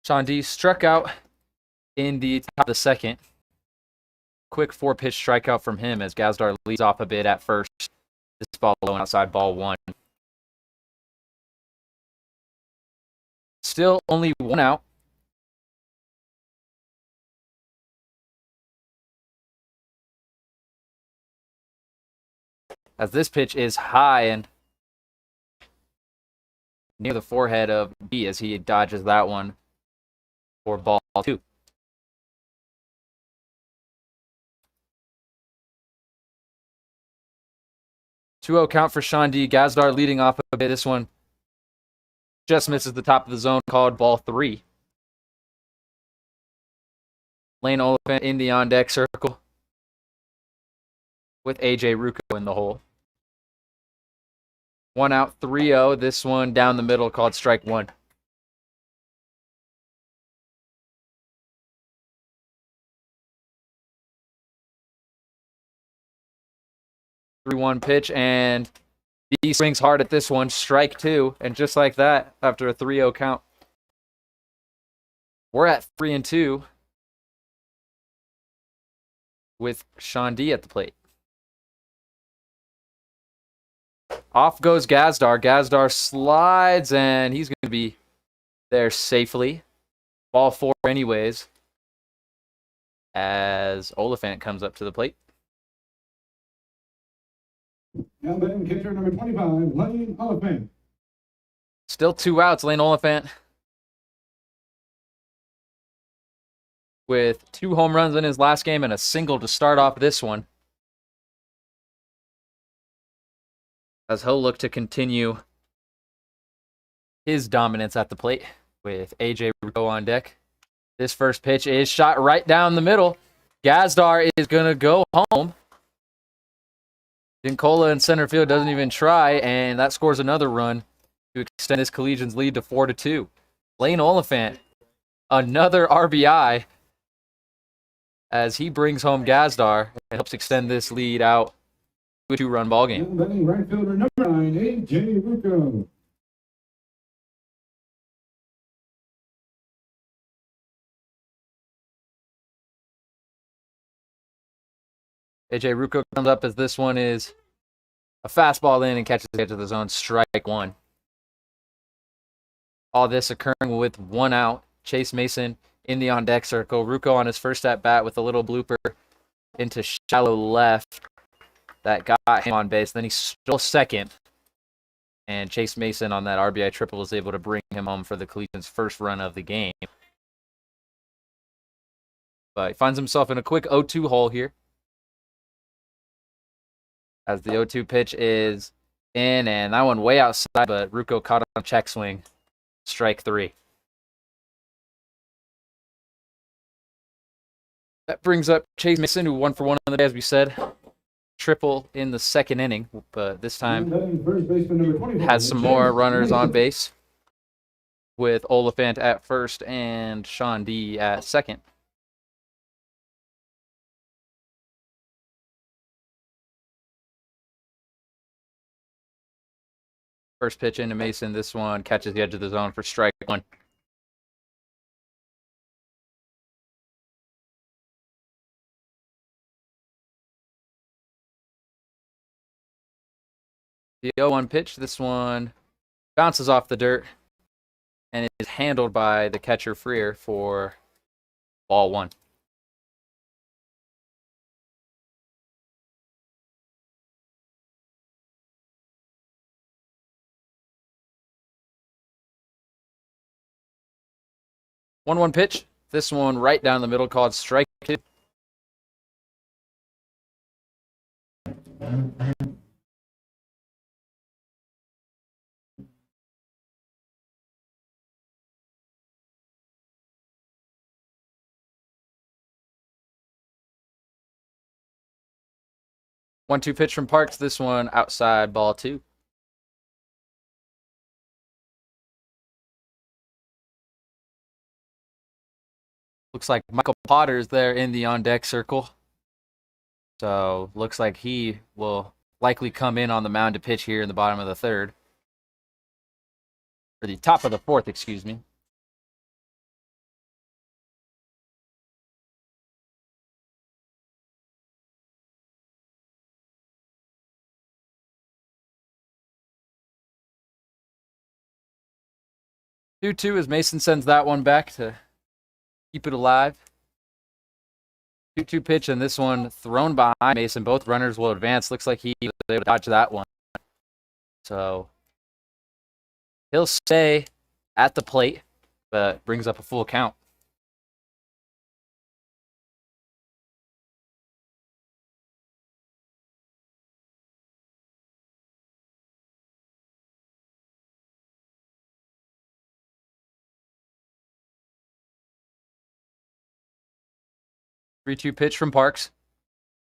Sean D struck out in the top of the second. Quick 4-pitch strikeout from him as Gazdar leads off a bit at first. This ball low and outside, ball 1. Still only 1 out. as this pitch is high and near the forehead of B as he dodges that one for ball 2. Two-0 count for Sean D. Gazdar leading off a bit. This one just misses the top of the zone, called ball 3. Lane Oliphant in the on-deck circle with A.J. Rucco in the hole. 1 out, 3-0. This one down the middle, called strike 1. Three-one pitch, and he swings hard at this one. Strike 2, and just like that, after a 3-0 count, we're at 3-2 with Sean D at the plate. Off goes Gazdar. Gazdar slides, and he's going to be there safely. Ball 4 anyways, as Oliphant comes up to the plate. Now batting catcher number 25, Lane Oliphant. Still 2 outs. Lane Oliphant with 2 home runs in his last game and a single to start off this one, as he'll look to continue his dominance at the plate with A.J. Rucco on deck. This first pitch is shot right down the middle. Gazdar is going to go home. Dincola in center field doesn't even try, and that scores another run to extend this Collegians lead to 4-2. Lane Oliphant, another RBI, as he brings home Gazdar and helps extend this lead out to a 2-run ball game. Batting right fielder number 9, A.J. Rucco. A.J. Rucco comes up as this one is a fastball in and catches the edge of the zone, strike 1. All this occurring with 1 out. Chase Mason in the on-deck circle. Rucco on his first at-bat with a little blooper into shallow left that got him on base. Then he stole second, and Chase Mason on that RBI triple was able to bring him home for the Collegians' first run of the game. But he finds himself in a quick 0-2 hole here, as the 0-2 pitch is in, and that one way outside, but Rucco caught on a check swing. Strike 3. That brings up Chase Mason, who 1 for 1 on the day, as we said. Triple in the second inning, but this time has some more runners on base, with Oliphant at first and Sean D at second. First pitch into Mason. This one catches the edge of the zone for strike 1. The 0-1 pitch. This one bounces off the dirt and is handled by the catcher Freer for ball 1. One pitch. This one right down the middle, called strike 2. One-two pitch from Parks. This one outside, ball 2. Looks like Michael Potter's there in the on-deck circle. So looks like he will likely come in on the mound to pitch here in the bottom of the 3rd. Or the top of the 4th, excuse me. Two as Mason sends that one back to keep it alive. 2-2 pitch, and this one thrown behind Mason. Both runners will advance. Looks like he able to dodge that one. So he'll stay at the plate, but brings up a full count. Three-two pitch from Parks.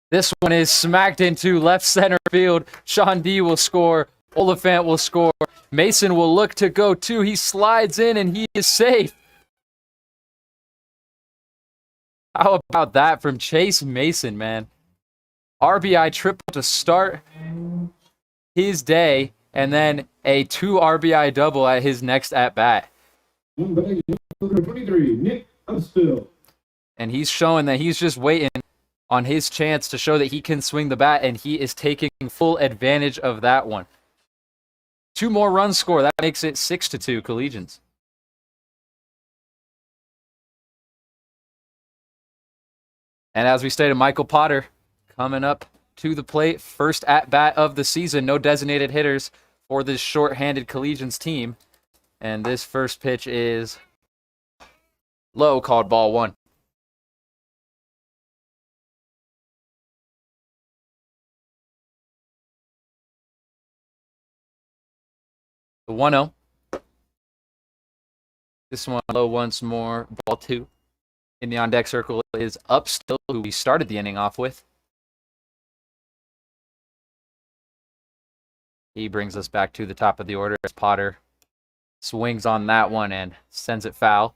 This one is smacked into left center field. Sean D will score. Oliphant will score. Mason will look to go too. He slides in and he is safe. How about that from Chase Mason, man? RBI triple to start his day, and then a 2 RBI double at his next at bat. Number 23, Nick Upstill. And he's showing that he's just waiting on his chance to show that he can swing the bat, and he is taking full advantage of that one. 2 more runs score. That makes it 6-2 Collegians. And as we stated, Michael Potter coming up to the plate. First at-bat of the season. No designated hitters for this short-handed Collegians team. And this first pitch is low, called ball 1. The 1-0. This one low once more, ball 2. In the on-deck circle is Upstill, who we started the inning off with. He brings us back to the top of the order as Potter swings on that one and sends it foul.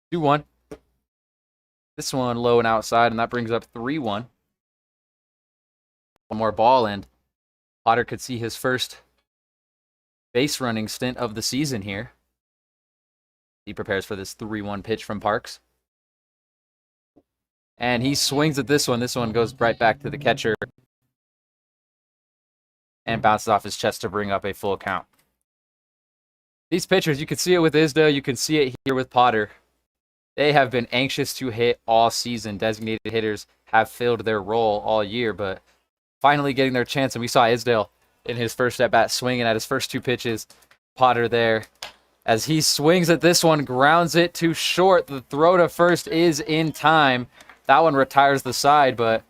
Two one. This one low and outside, and that brings up 3-1. One more ball, and Potter could see his first base running stint of the season here. He prepares for this 3-1 pitch from Parks. And he swings at this one. This one goes right back to the catcher and bounces off his chest to bring up a full count. These pitchers, you can see it with Isdale. You can see it here with Potter. They have been anxious to hit all season. Designated hitters have filled their role all year, but finally getting their chance. And we saw Isdale in his first at-bat swinging at his first 2 pitches. Potter there. As he swings at this one, grounds it to short. The throw to first is in time. That one retires the side, but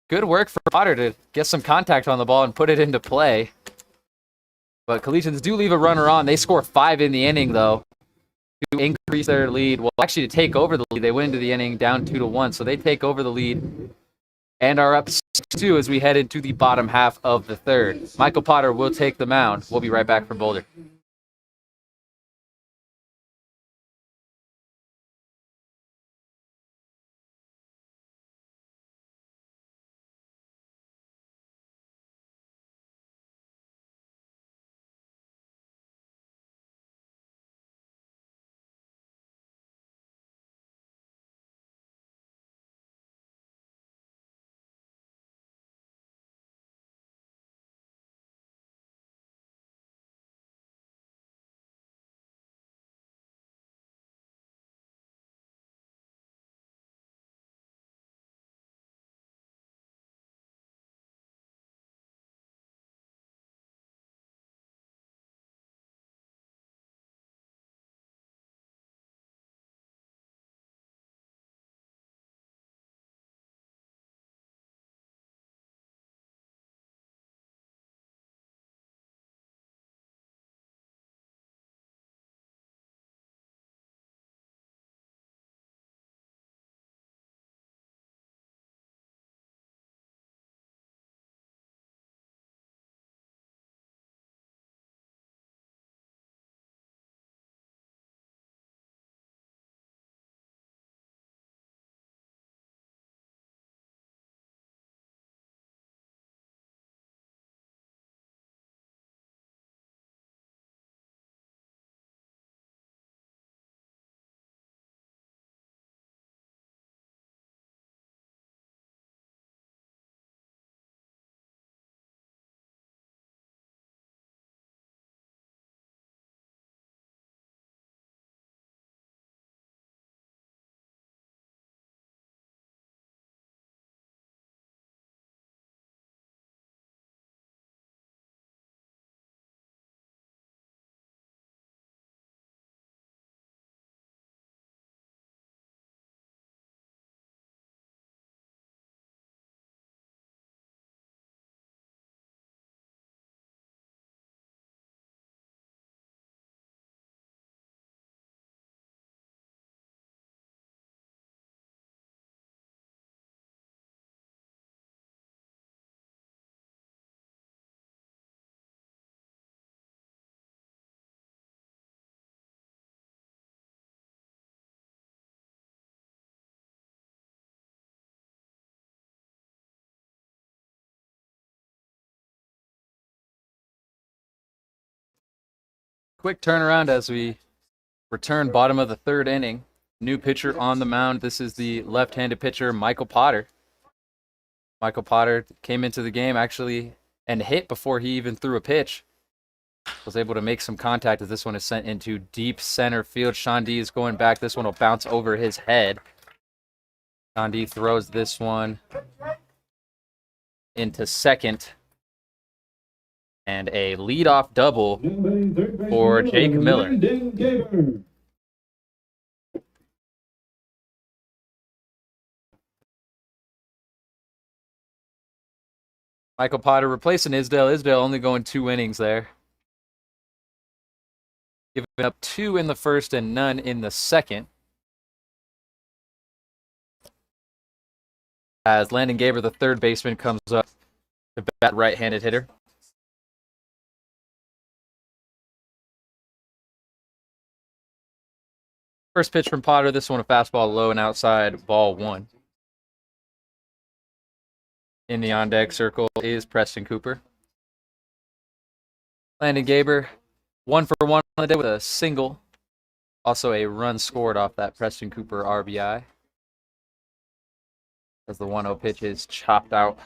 good work for Potter to get some contact on the ball and put it into play. But Collegians do leave a runner on. They score 5 in the inning, though, to increase their lead. Well, actually, to take over the lead. They went into the inning down 2-1, so they take over the lead and are up 6-2 as we head into the bottom half of the third. Michael Potter will take the mound. We'll be right back from Boulder. Quick turnaround as we return bottom of the third inning. New pitcher on the mound. This is the left-handed pitcher, Michael Potter. Michael Potter came into the game actually and hit before he even threw a pitch. Was able to make some contact as this one is sent into deep center field. Sean D is going back. This one will bounce over his head. Sean D throws this one into second. And a leadoff double for Jake Miller. Michael Potter replacing Isdale. Isdale only going 2 innings there. Giving up 2 in the first and none in the second. As Landon Gaber, the third baseman, comes up to bat right-handed hitter. First pitch from Potter. This one a fastball low and outside, ball 1. In the on-deck circle is Preston Cooper. Landon Gaber, 1 for 1 on the day with a single. Also a run scored off that Preston Cooper RBI. As the 1-0 pitch is chopped out.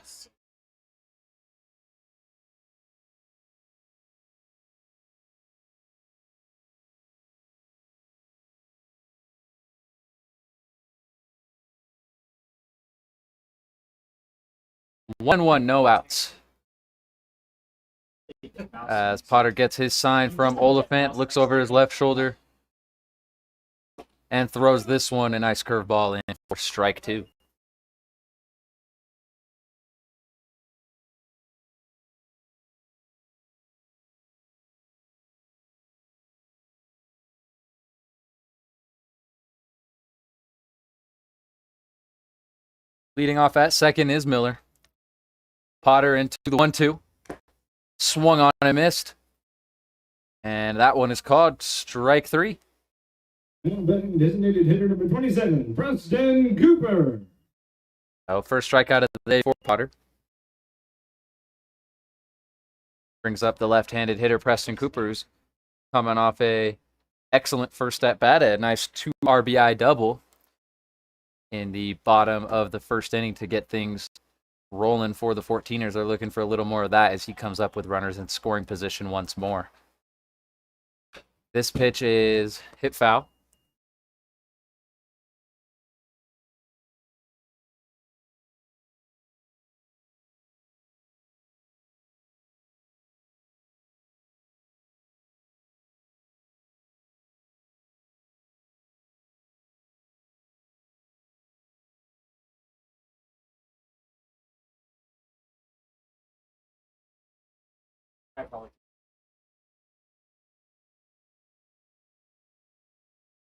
One, no outs. As Potter gets his sign from Oliphant, looks over his left shoulder, and throws this one a nice curveball in for strike 2. Leading off at second is Miller. Potter into the 1-2. Swung on and missed. And that one is called strike 3. Designated hitter number 27, Preston Cooper. First strikeout of the day for Potter. Brings up the left-handed hitter, Preston Cooper, who's coming off a excellent first at bat, a nice 2 RBI double in the bottom of the first inning to get things rolling for the 14ers. They're looking for a little more of that as he comes up with runners in scoring position once more. This pitch is hit foul.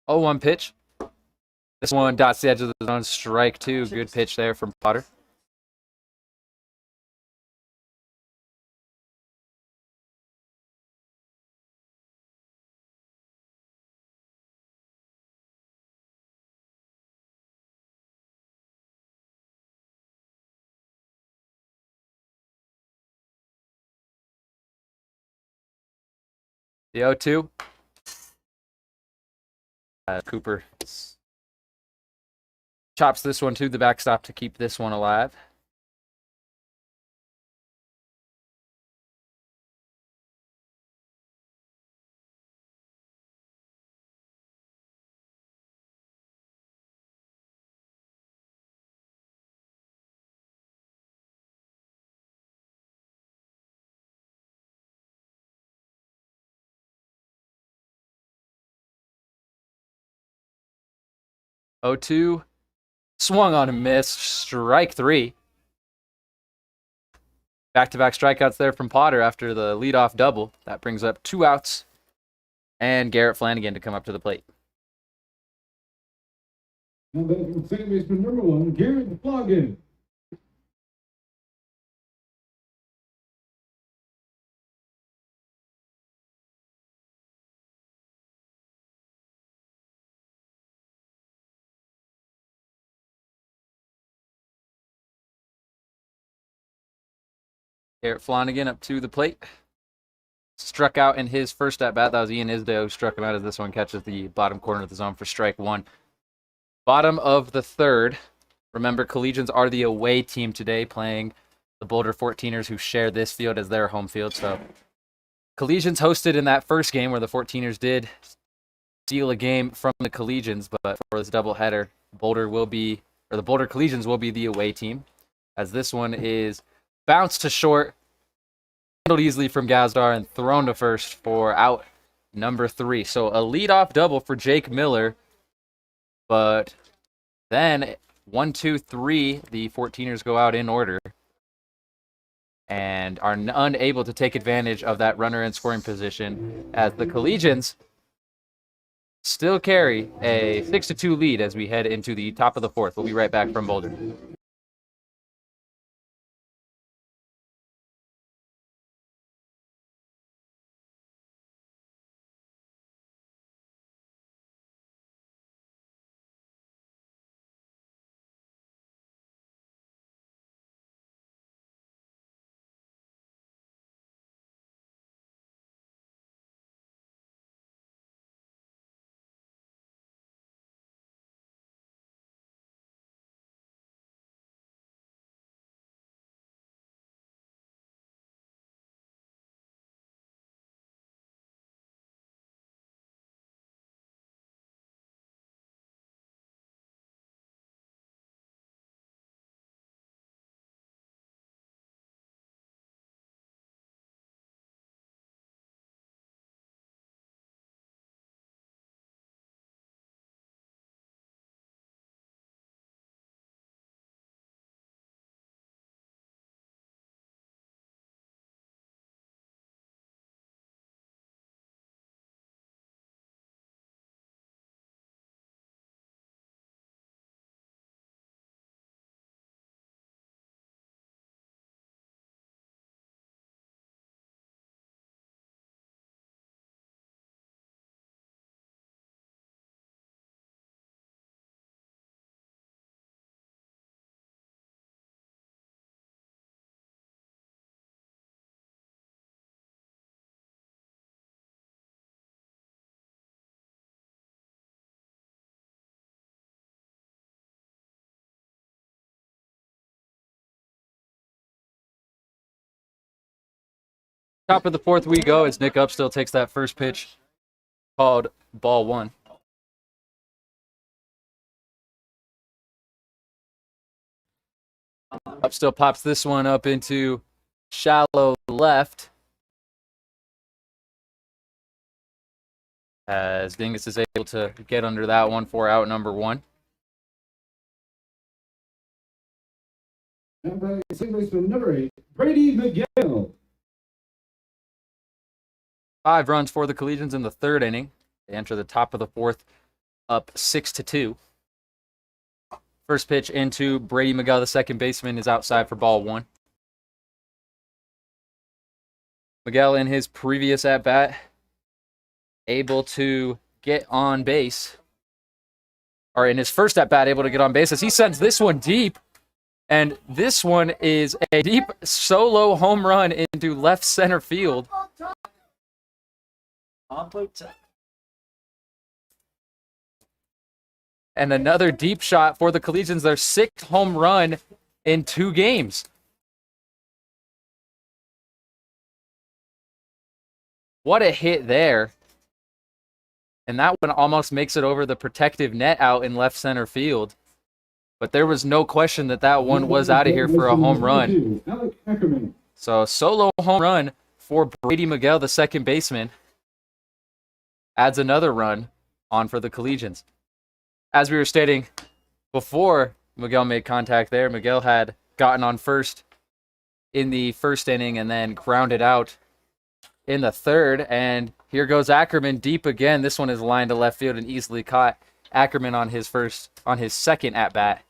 Oh, 1 pitch. This one dots the edge of the zone, strike 2. Good pitch there from Potter. The 0-2. Cooper chops this one to the backstop to keep this one alive. Oh, 2. Swung on and missed. Strike 3. Back-to-back strikeouts there from Potter after the leadoff double. That brings up 2 outs. And Garrett Flanagan to come up to the plate. Now batting second baseman number 1, Garrett Flanagan. Garrett Flanagan up to the plate. struck out in his first at bat. That was Ian Isdale who struck him out as this one catches the bottom corner of the zone for strike one. Bottom of the third. Remember, Collegians are the away team today, playing the Boulder 14ers, who share this field as their home field. So Collegians hosted in that first game where the 14ers did steal a game from the Collegians, but for this doubleheader, the Boulder Collegians will be the away team, as this one is bounced to short, handled easily from Gazdar, and thrown to first for out number 3. So a leadoff double for Jake Miller, but then 1, 2, 3, the 14ers go out in order and are unable to take advantage of that runner in scoring position, as the Collegians still carry a 6-2 lead as we head into the top of the fourth. We'll be right back from Boulder. Top of the fourth we go as Nick Upstill takes that first pitch, called ball 1. Upstill pops this one up into shallow left, as Dingus is able to get under that one for out number 1. And by second baseman number 8, Brady Miguel. 5 runs for the Collegians in the third inning. They enter the top of the fourth up 6-2. First pitch into Brady Miguel, the second baseman, is outside for ball 1. Miguel, in his previous at-bat, able to get on base. Or in his first at-bat, able to get on base as he sends this one deep. And this one is a deep solo home run into left center field. And another deep shot for the Collegians, their 6th home run in 2 games. What a hit there. And that one almost makes it over the protective net out in left center field. But there was no question that that one was out of here for a home run. So solo home run for Brady Miguel, the second baseman, adds another run on for the Collegians. As we were stating before Miguel made contact there, Miguel had gotten on first in the first inning and then grounded out in the third. And here goes Ackerman deep again. This one is lined to left field and easily caught. Ackerman on his second at bat,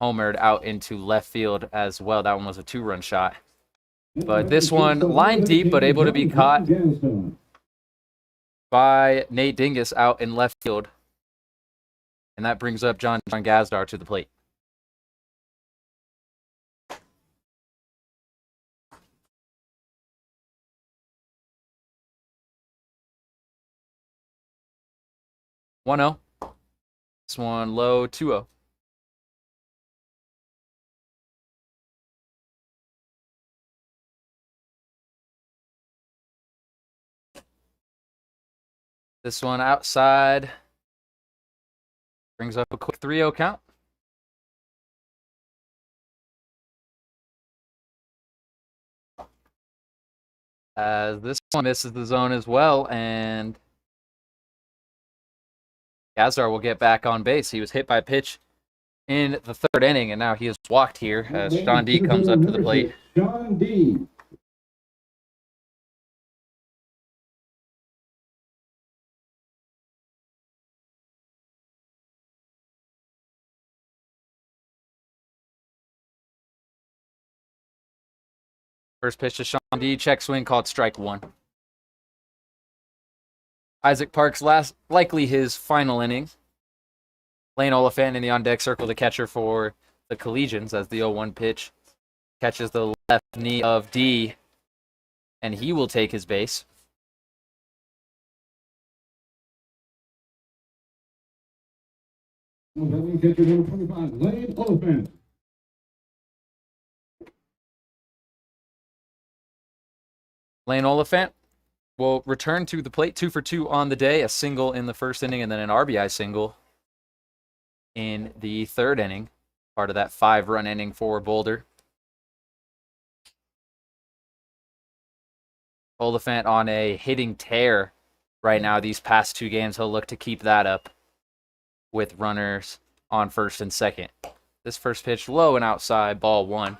homered out into left field as well. That one was a 2-run shot. But this one lined deep, but able to be caught by Nate Dingus out in left field. And that brings up John Gazdar to the plate. 1-0. This one low, 2-0. This one outside. Brings up a quick 3-0 count. As this one misses the zone as well, and Gazdar will get back on base. He was hit by a pitch in the third inning, and now he is walked here as Sean D comes up to the plate. Sean D. First pitch to Sean D, check swing called strike one. Isaac Parks likely his final inning. Lane Oliphant in the on-deck circle, the catcher for the Collegians, as the 0-1 pitch catches the left knee of D, and he will take his base. Catcher number 25, Lane Oliphant. Lane Oliphant will return to the plate, 2 for 2 on the day, a single in the first inning and then an RBI single in the third inning, part of that 5-run inning for Boulder. Oliphant on a hitting tear right now these past 2 games. He'll look to keep that up with runners on first and second. This first pitch low and outside, ball 1.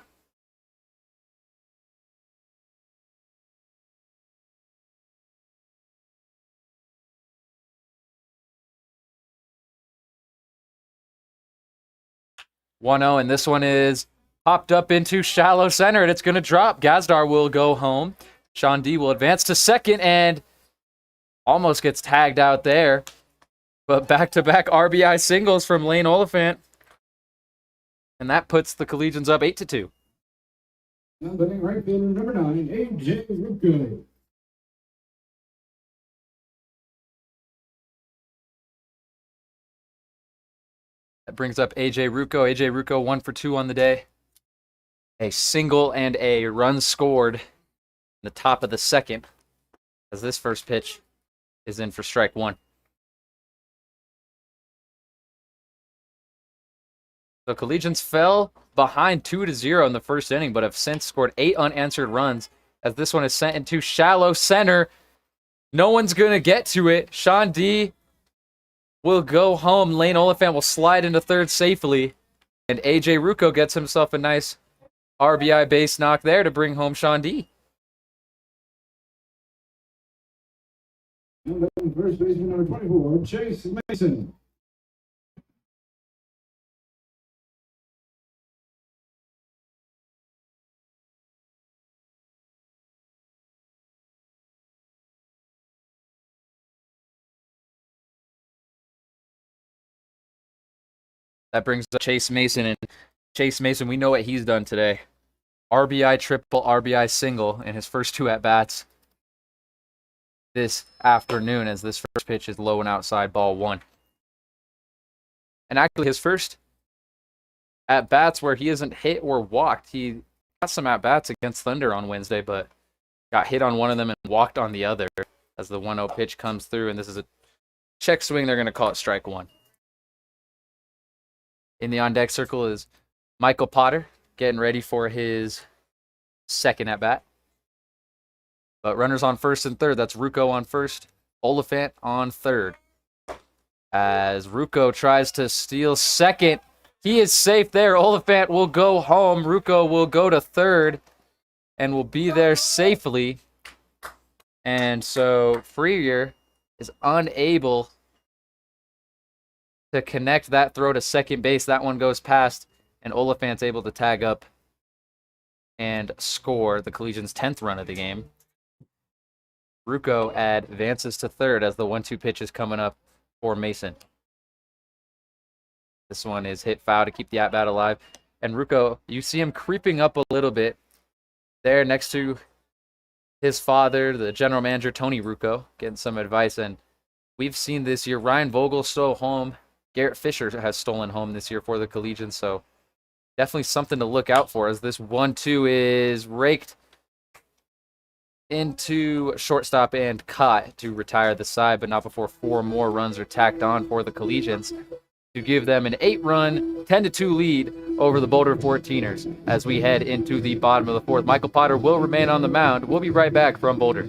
And this one is popped up into shallow center, and it's going to drop. Gazdar will go home. Sean D will advance to second and almost gets tagged out there. But back-to-back RBI singles from Lane Oliphant. And that puts the Collegians up 8-2. Right fielder number 9, A.J. Rucco. That brings up A.J. Rucco. A.J. Rucco 1 for 2 on the day. A single and a run scored in the top of the second, as this first pitch is in for strike 1. The Collegians fell behind 2-0 in the first inning, but have since scored 8 unanswered runs, as this one is sent into shallow center. No one's going to get to it. Sean D will go home. Lane Oliphant will slide into third safely, and A.J. Rucco gets himself a nice RBI base knock there to bring home Sean D. First baseman number 24, Chase Mason. That brings up Chase Mason, and Chase Mason, we know what he's done today. RBI triple, RBI single in his first 2 at-bats this afternoon, as this first pitch is low and outside, ball 1. And actually his first at-bats where he isn't hit or walked. He got some at-bats against Thunder on Wednesday, but got hit on one of them and walked on the other, as the 1-0 pitch comes through, and this is a check swing. They're going to call it strike 1. In the on-deck circle is Michael Potter, getting ready for his second at-bat. But runners on first and third. That's Rucco on first, Oliphant on third. As Rucco tries to steal second, he is safe there. Oliphant will go home. Rucco will go to third and will be there safely. And so Freer is unable to connect that throw to second base. That one goes past, and Oliphant's able to tag up and score the Collegians' 10th run of the game. Rucco advances to third as the 1-2 pitch is coming up for Mason. This one is hit foul to keep the at-bat alive. And Rucco, you see him creeping up a little bit there next to his father, the general manager, Tony Rucco, getting some advice. And we've seen this year. Ryan Vogel stole home. Garrett Fisher has stolen home this year for the Collegians, so definitely something to look out for as this 1-2 is raked into shortstop and caught to retire the side, but not before 4 more runs are tacked on for the Collegians to give them an 8-run, 10-2 lead over the Boulder 14ers as we head into the bottom of the 4th. Michael Potter will remain on the mound. We'll be right back from Boulder.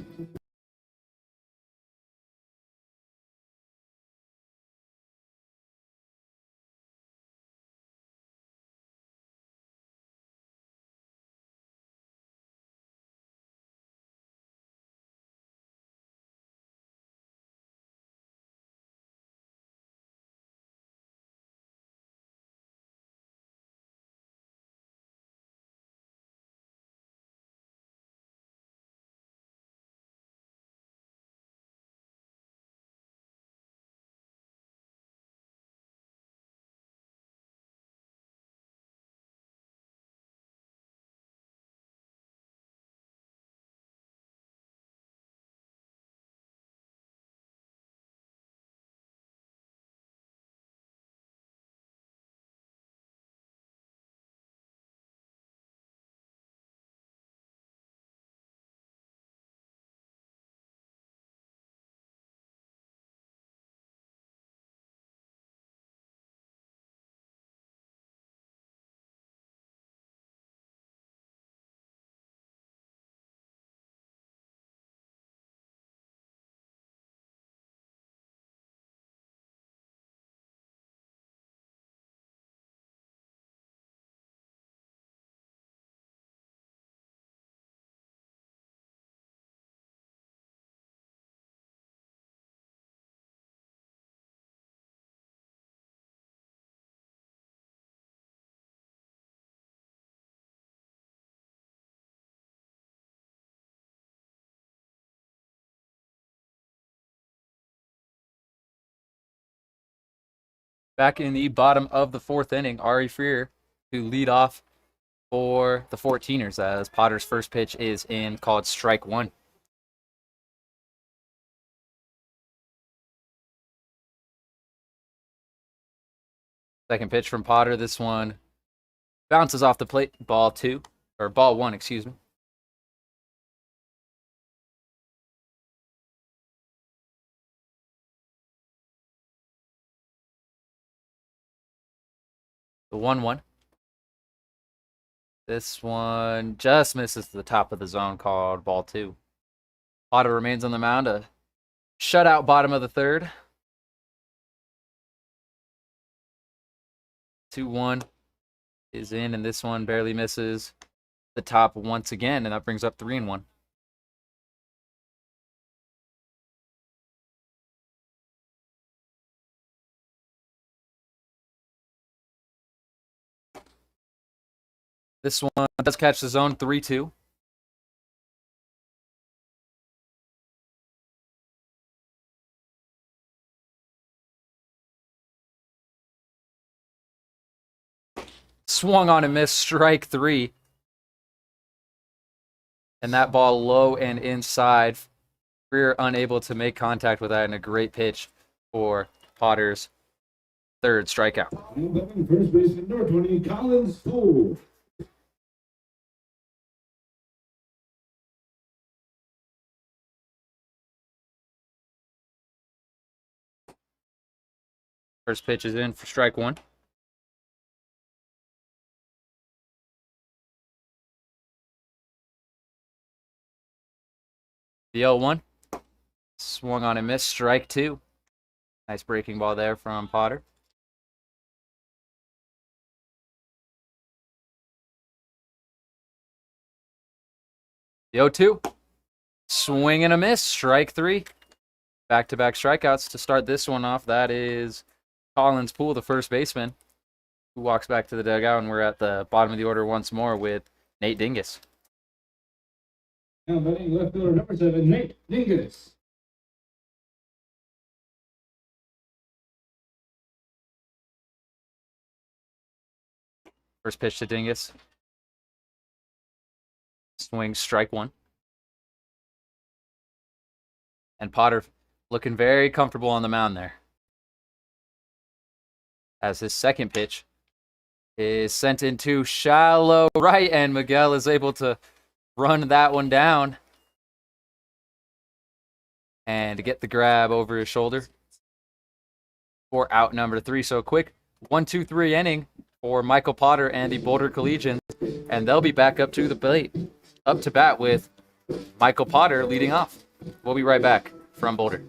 Back in the bottom of the 4th inning, Ari Freer to lead off for the 14ers as Potter's first pitch is in, called strike 1. Second pitch from Potter. This one bounces off the plate. Ball 1, excuse me. The 1-1. This one just misses the top of the zone, called ball 2. Potter remains on the mound. A shutout bottom of the 3rd. 2-1 is in, and this one barely misses the top once again, and that brings up 3-1. This one does catch the zone, 3-2. Swung on and missed, strike 3. And that ball low and inside. Freer unable to make contact with that, and a great pitch for Potter's 3rd strikeout. First baseman number 20, Collins Poole. First pitch is in for strike 1. The 0-1. Swung on and missed, strike 2. Nice breaking ball there from Potter. The 0-2. Swing and a miss, strike 3. Back-to-back strikeouts to start this one off. That is Collins Poole, the first baseman, who walks back to the dugout, and we're at the bottom of the order once more with Nate Dingus. Now batting left fielder number 7, Nate Dingus. First pitch to Dingus. Swing, strike 1. And Potter looking very comfortable on the mound there. As his second pitch is sent into shallow right, and Miguel is able to run that one down and get the grab over his shoulder for out number 3. So quick 1-2-3 inning for Michael Potter and the Boulder Collegians, and they'll be back up to the plate, up to bat with Michael Potter leading off. We'll be right back from Boulder.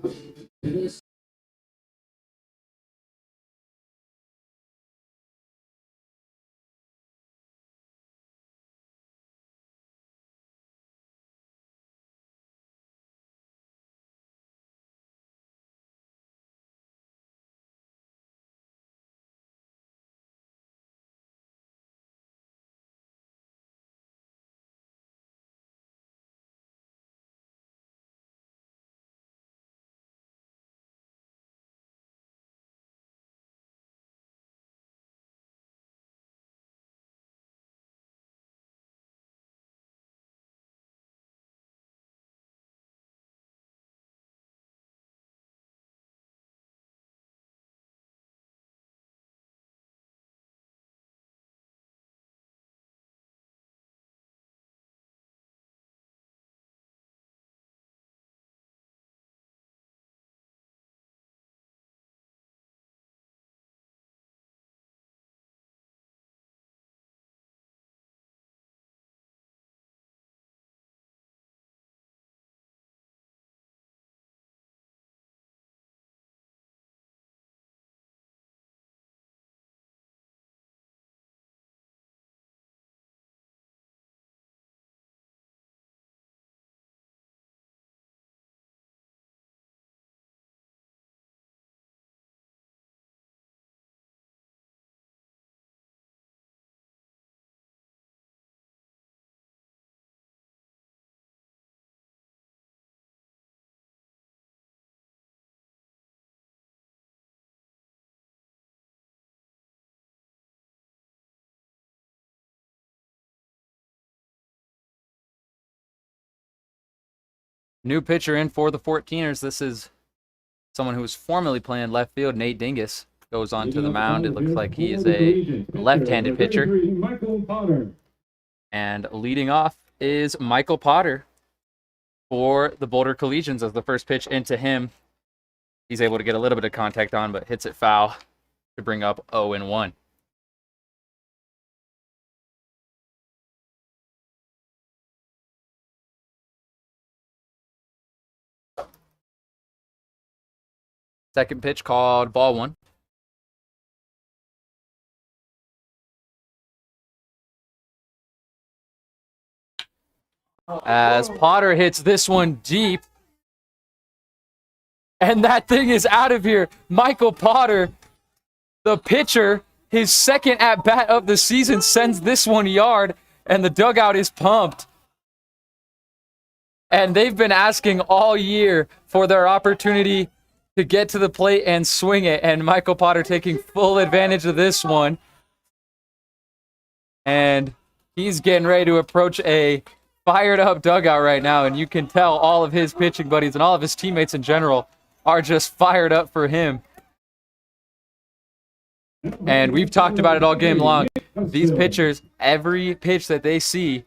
New pitcher in for the 14ers. This is someone who was formerly playing left field. Nate Dingus goes onto the mound. It looks like he is a left-handed pitcher. And leading off is Michael Potter for the Boulder Collegians as the first pitch into him. He's able to get a little bit of contact on, but hits it foul to bring up 0-1. Second pitch called ball 1. As Potter hits this one deep. And that thing is out of here. Michael Potter, the pitcher, his second at-bat of the season, sends this one yard, and the dugout is pumped. And they've been asking all year for their opportunity to get to the plate and swing it, and Michael Potter taking full advantage of this one. And he's getting ready to approach a fired-up dugout right now, and you can tell all of his pitching buddies and all of his teammates in general are just fired up for him. And we've talked about it all game long. These pitchers, every pitch that they see,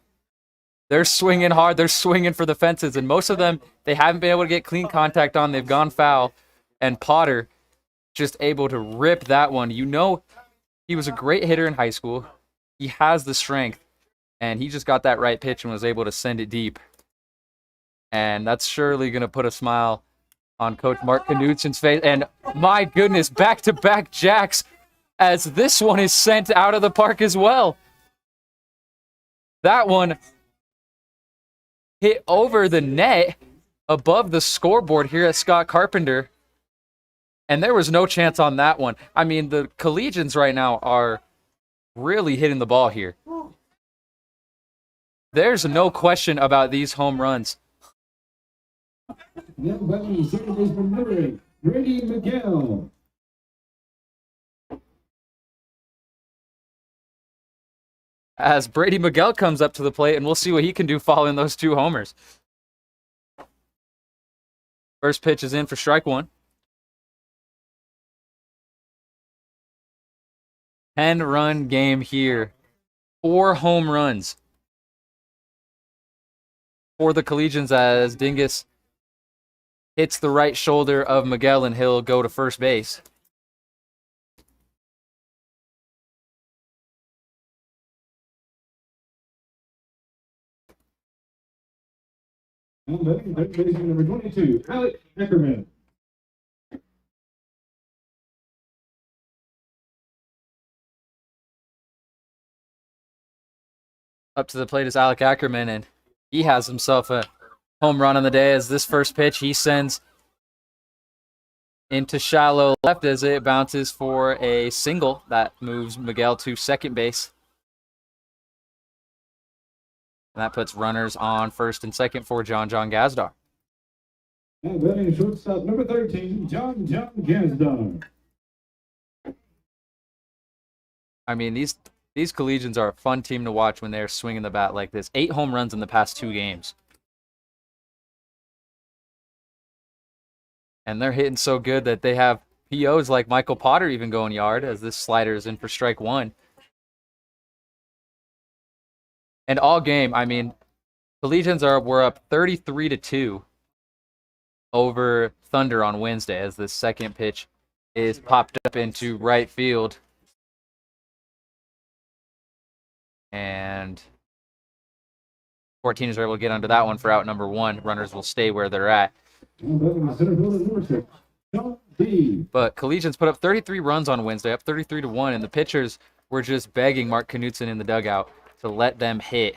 they're swinging hard. They're swinging for the fences. And most of them, they haven't been able to get clean contact on. They've gone foul. And Potter just able to rip that one. You know, he was a great hitter in high school. He has the strength. And he just got that right pitch and was able to send it deep. And that's surely going to put a smile on Coach Mark Knudsen's face. And my goodness, back-to-back jacks as this one is sent out of the park as well. That one hit over the net above the scoreboard here at Scott Carpenter. And there was no chance on that one. I mean, the Collegians right now are really hitting the ball here. There's no question about these home runs. Brady Miguel. As Brady Miguel comes up to the plate, and we'll see what he can do following those two homers. First pitch is in for strike one. 10-run game here. 4 home runs for the Collegians as Dingus hits the right shoulder of Miguel and he'll go to first base. And batting third baseman number 22, Alec Ackerman. Up to the plate is Alec Ackerman, and he has himself a home run on the day as this first pitch he sends into shallow left as it bounces for a single that moves Miguel to second base. And that puts runners on first and second for John Gazdar. And batting shortstop number 13, John Gazdar. I mean, these Collegians are a fun team to watch when they're swinging the bat like this. 8 home runs in the past 2 games. And they're hitting so good that they have POs like Michael Potter even going yard as this slider is in for strike one. And all game, I mean, Collegians were up 33-2 over Thunder on Wednesday as the second pitch is popped up into right field. And 14ers are able to get under that one for out number 1. Runners will stay where they're at. But Collegians put up 33 runs on Wednesday, up 33-1, and the pitchers were just begging Mark Knutson in the dugout to let them hit.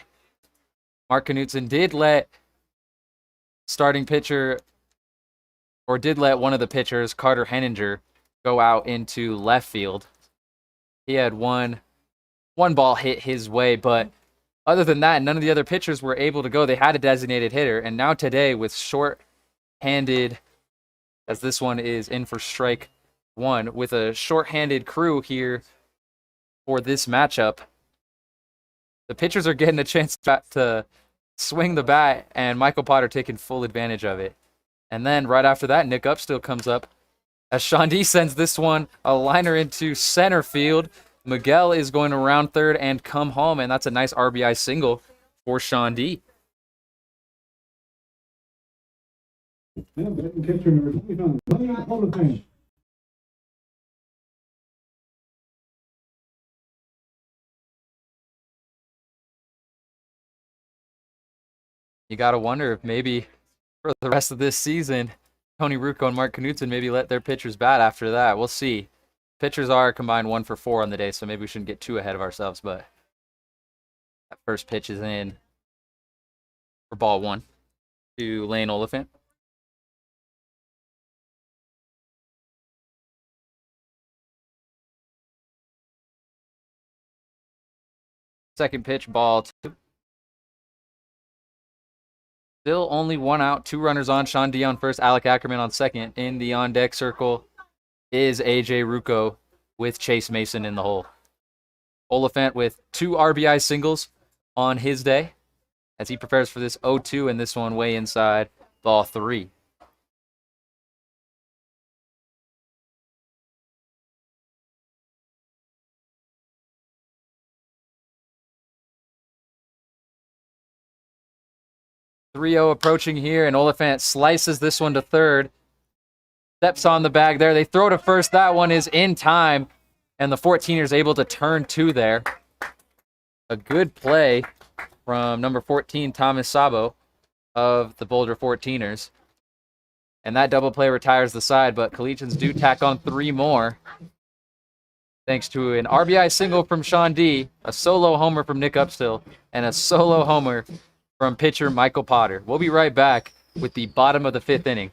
Mark Knutson did let one of the pitchers, Carter Henninger, go out into left field. He had one ball hit his way, but other than that, none of the other pitchers were able to go. They had a designated hitter, and now today with short-handed, as this one is in for strike one, with a short-handed crew here for this matchup, the pitchers are getting a chance to swing the bat, and Michael Potter taking full advantage of it. And then right after that, Nick Upstill comes up as Sean D sends this one a liner into center field. Miguel is going to round third and come home, and that's a nice RBI single for Sean D. And batting catcher number 25, Lane Oliphant. You got to wonder if maybe for the rest of this season, Tony Rucco and Mark Knutson maybe let their pitchers bat after that. We'll see. Pitchers are combined 1 for 4 on the day, so maybe we shouldn't get too ahead of ourselves, but that first pitch is in for ball 1 to Lane Oliphant. Second pitch, ball 2. Still only 1 out, 2 runners on. Sean D on first, Alec Ackerman on second. In the on-deck circle is A.J. Rucco with Chase Mason in the hole. Oliphant with 2 RBI singles on his day as he prepares for this 0-2, and this one way inside, ball 3. .3-0 approaching here, and Oliphant slices this one to third. Steps on the bag there. They throw to first. That one is in time, and the 14ers able to turn 2 there. A good play from number 14, Thomas Sabo of the Boulder 14ers. And that double play retires the side, but Collegians do tack on 3 more. Thanks to an RBI single from Sean D, a solo homer from Nick Upstill, and a solo homer from pitcher Michael Potter. We'll be right back with the bottom of the 5th inning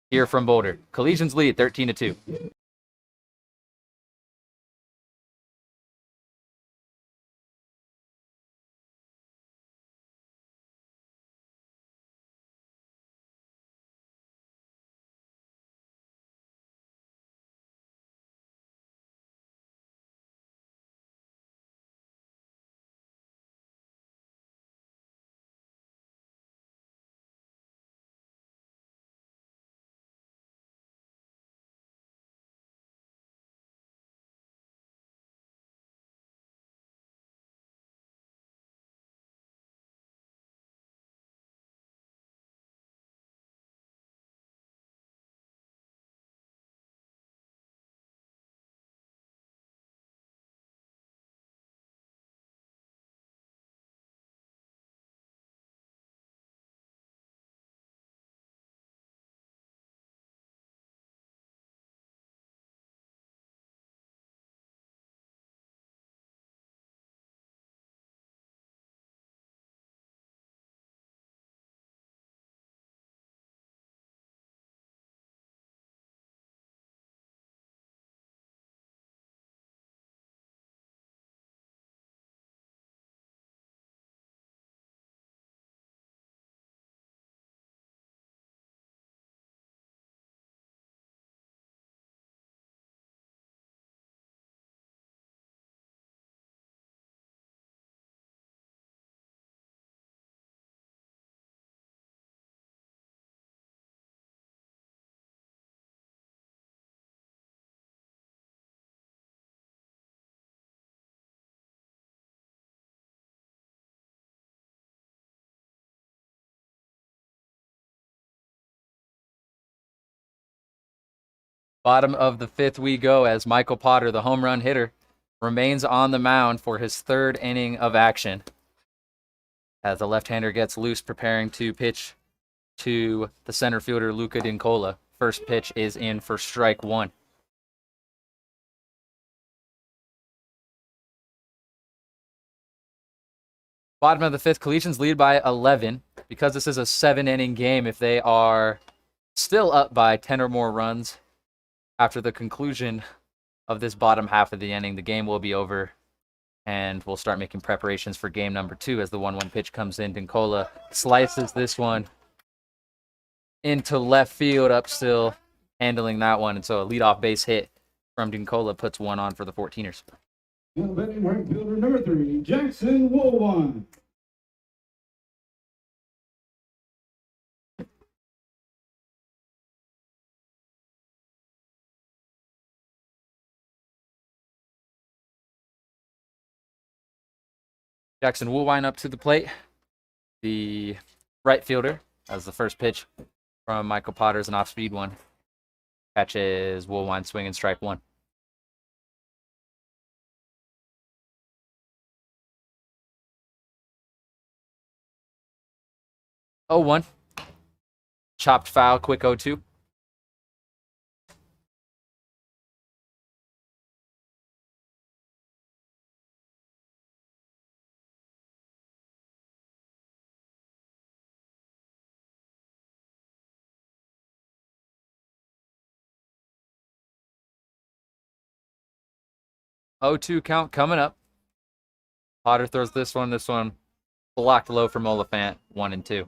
here from Boulder. Collegians lead 13-2. Bottom of the fifth we go as Michael Potter, the home run hitter, remains on the mound for his third inning of action. As the left-hander gets loose, preparing to pitch to the center fielder, Luca Dincola. First pitch is in for strike one. Bottom of the fifth, Collegians lead by 11. Because this is a 7-inning game, if they are still up by 10 or more runs after the conclusion of this bottom half of the inning, the game will be over, and we'll start making preparations for game number 2 as the 1-1 pitch comes in. Dincola slices this one into left field, up still, handling that one, and so a leadoff base hit from Dincola puts one on for the 14ers. Now batting right fielder number 3, Jackson Woolwine. Jackson Woolwine up to the plate. The right fielder as the first pitch from Michael Potter's an off-speed one. Catches Woolwine swinging strike one. Oh, 1. Chopped foul, quick 0-2. Oh, 2 count coming up. Potter throws this one blocked low from Oliphant, 1 and 2.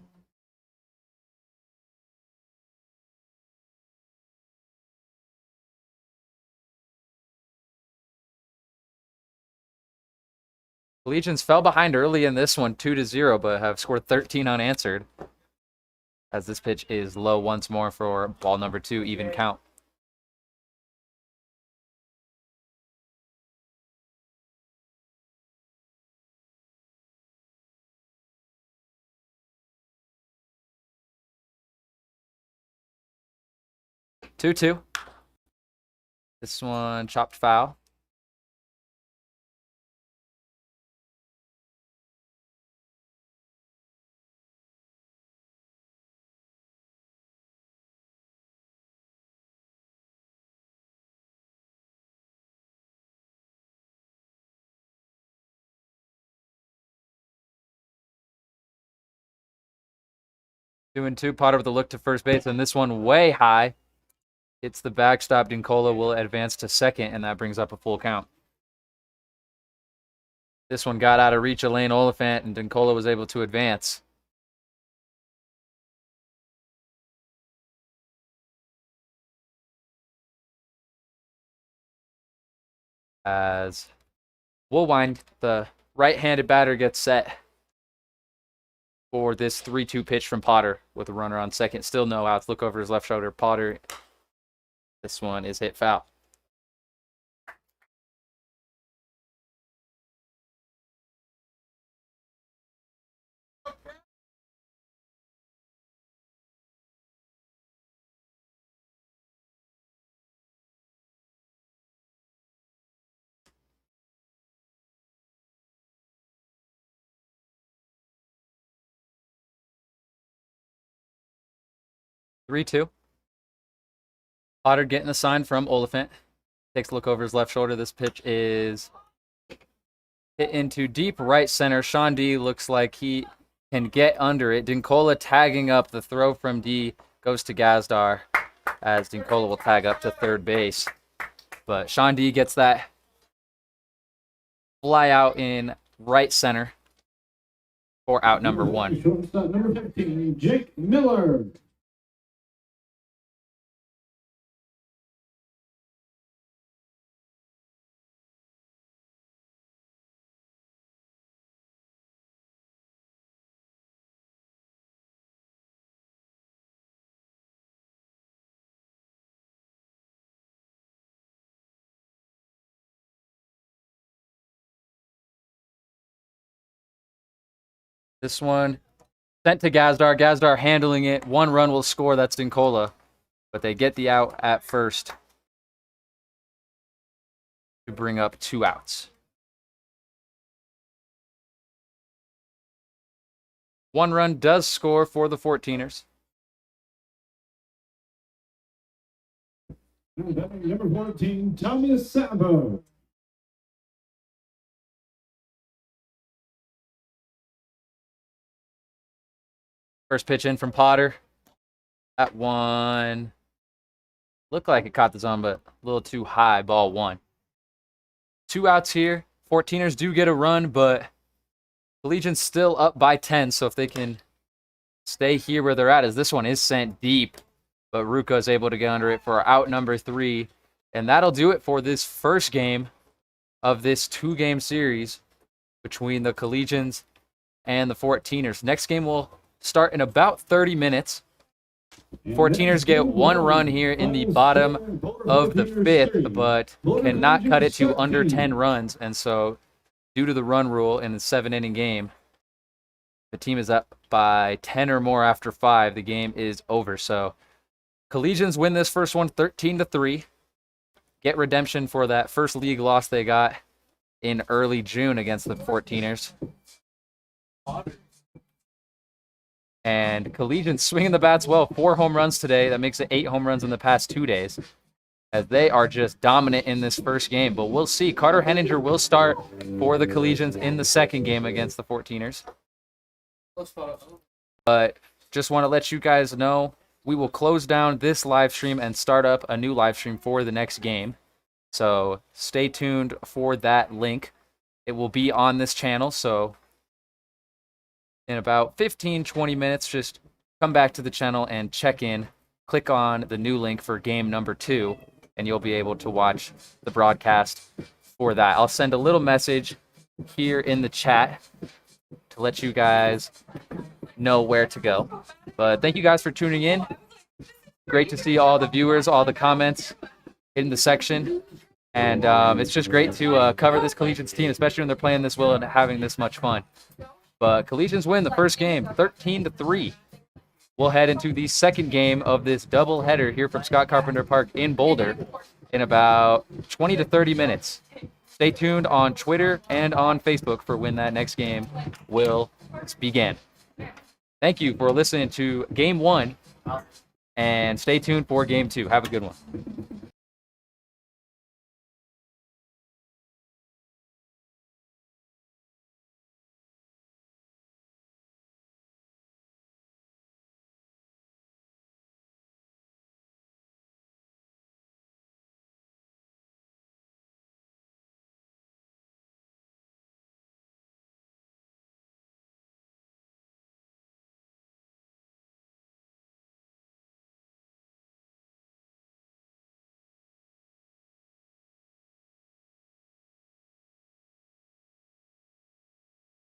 Collegians fell behind early in this one, 2-0, but have scored 13 unanswered. As this pitch is low once more for ball number 2, even count. Two. This one chopped foul. Two and two. Potter with a look to first base, and this one way high. It's the backstop. Dincola will advance to second, and that brings up a full count. This one got out of reach of Lane Oliphant, and Dincola was able to advance. As Woolwine, the right-handed batter, gets set for this 3-2 pitch from Potter with a runner on second. Still no outs. Look over his left shoulder. Potter, this one is hit foul. Three-two. Potter getting a sign from Oliphant. Takes a look over his left shoulder. This pitch is hit into deep right center. Sean D looks like he can get under it. Dincola tagging up. The throw from D goes to Gazdar as Dincola will tag up to third base. But Sean D gets that fly out in right center for out number 1. Shortstop number 15, Jake Miller. This one sent to Gazdar. Gazdar handling it. 1 run will score. That's Dincola. But they get the out at first to bring up 2 outs. 1 run does score for the 14ers. Number 14, Thomas Sabo. First pitch in from Potter. That one looked like it caught the zone, but a little too high. Ball 1. 2 outs here. 14ers do get a run, but Collegians still up by 10. So if they can stay here where they're at, as this one is sent deep, but Ruka is able to get under it for out number 3. And that'll do it for this first game of this 2-game series between the Collegians and the 14ers. Next game will start in about 30 minutes. 14ers get 1 run here in the bottom of the 5th, but cannot cut it to under 10 runs. And so due to the run rule in the 7-inning game, the team is up by 10 or more after 5. The game is over. So Collegians win this first one 13-3. Get redemption for that first league loss they got in early June against the 14ers. And Collegians swinging the bats well. 4 home runs today. That makes it 8 home runs in the past 2 days, as they are just dominant in this first game. But we'll see. Carter Henninger will start for the Collegians in the second game against the 14ers. But just want to let you guys know, we will close down this live stream and start up a new live stream for the next game. So stay tuned for that link. It will be on this channel. So in about 15-20 minutes, just come back to the channel and check in. Click on the new link for game number 2, and you'll be able to watch the broadcast for that. I'll send a little message here in the chat to let you guys know where to go. But thank you guys for tuning in. Great to see all the viewers, all the comments in the section. And it's just great to cover this Collegians team, especially when they're playing this well and having this much fun. But Collegians win the first game 13-3. We'll head into the second game of this doubleheader here from Scott Carpenter Park in Boulder in about 20 to 30 minutes. Stay tuned on Twitter and on Facebook for when that next game will begin. Thank you for listening to Game 1, and stay tuned for Game 2. Have a good one.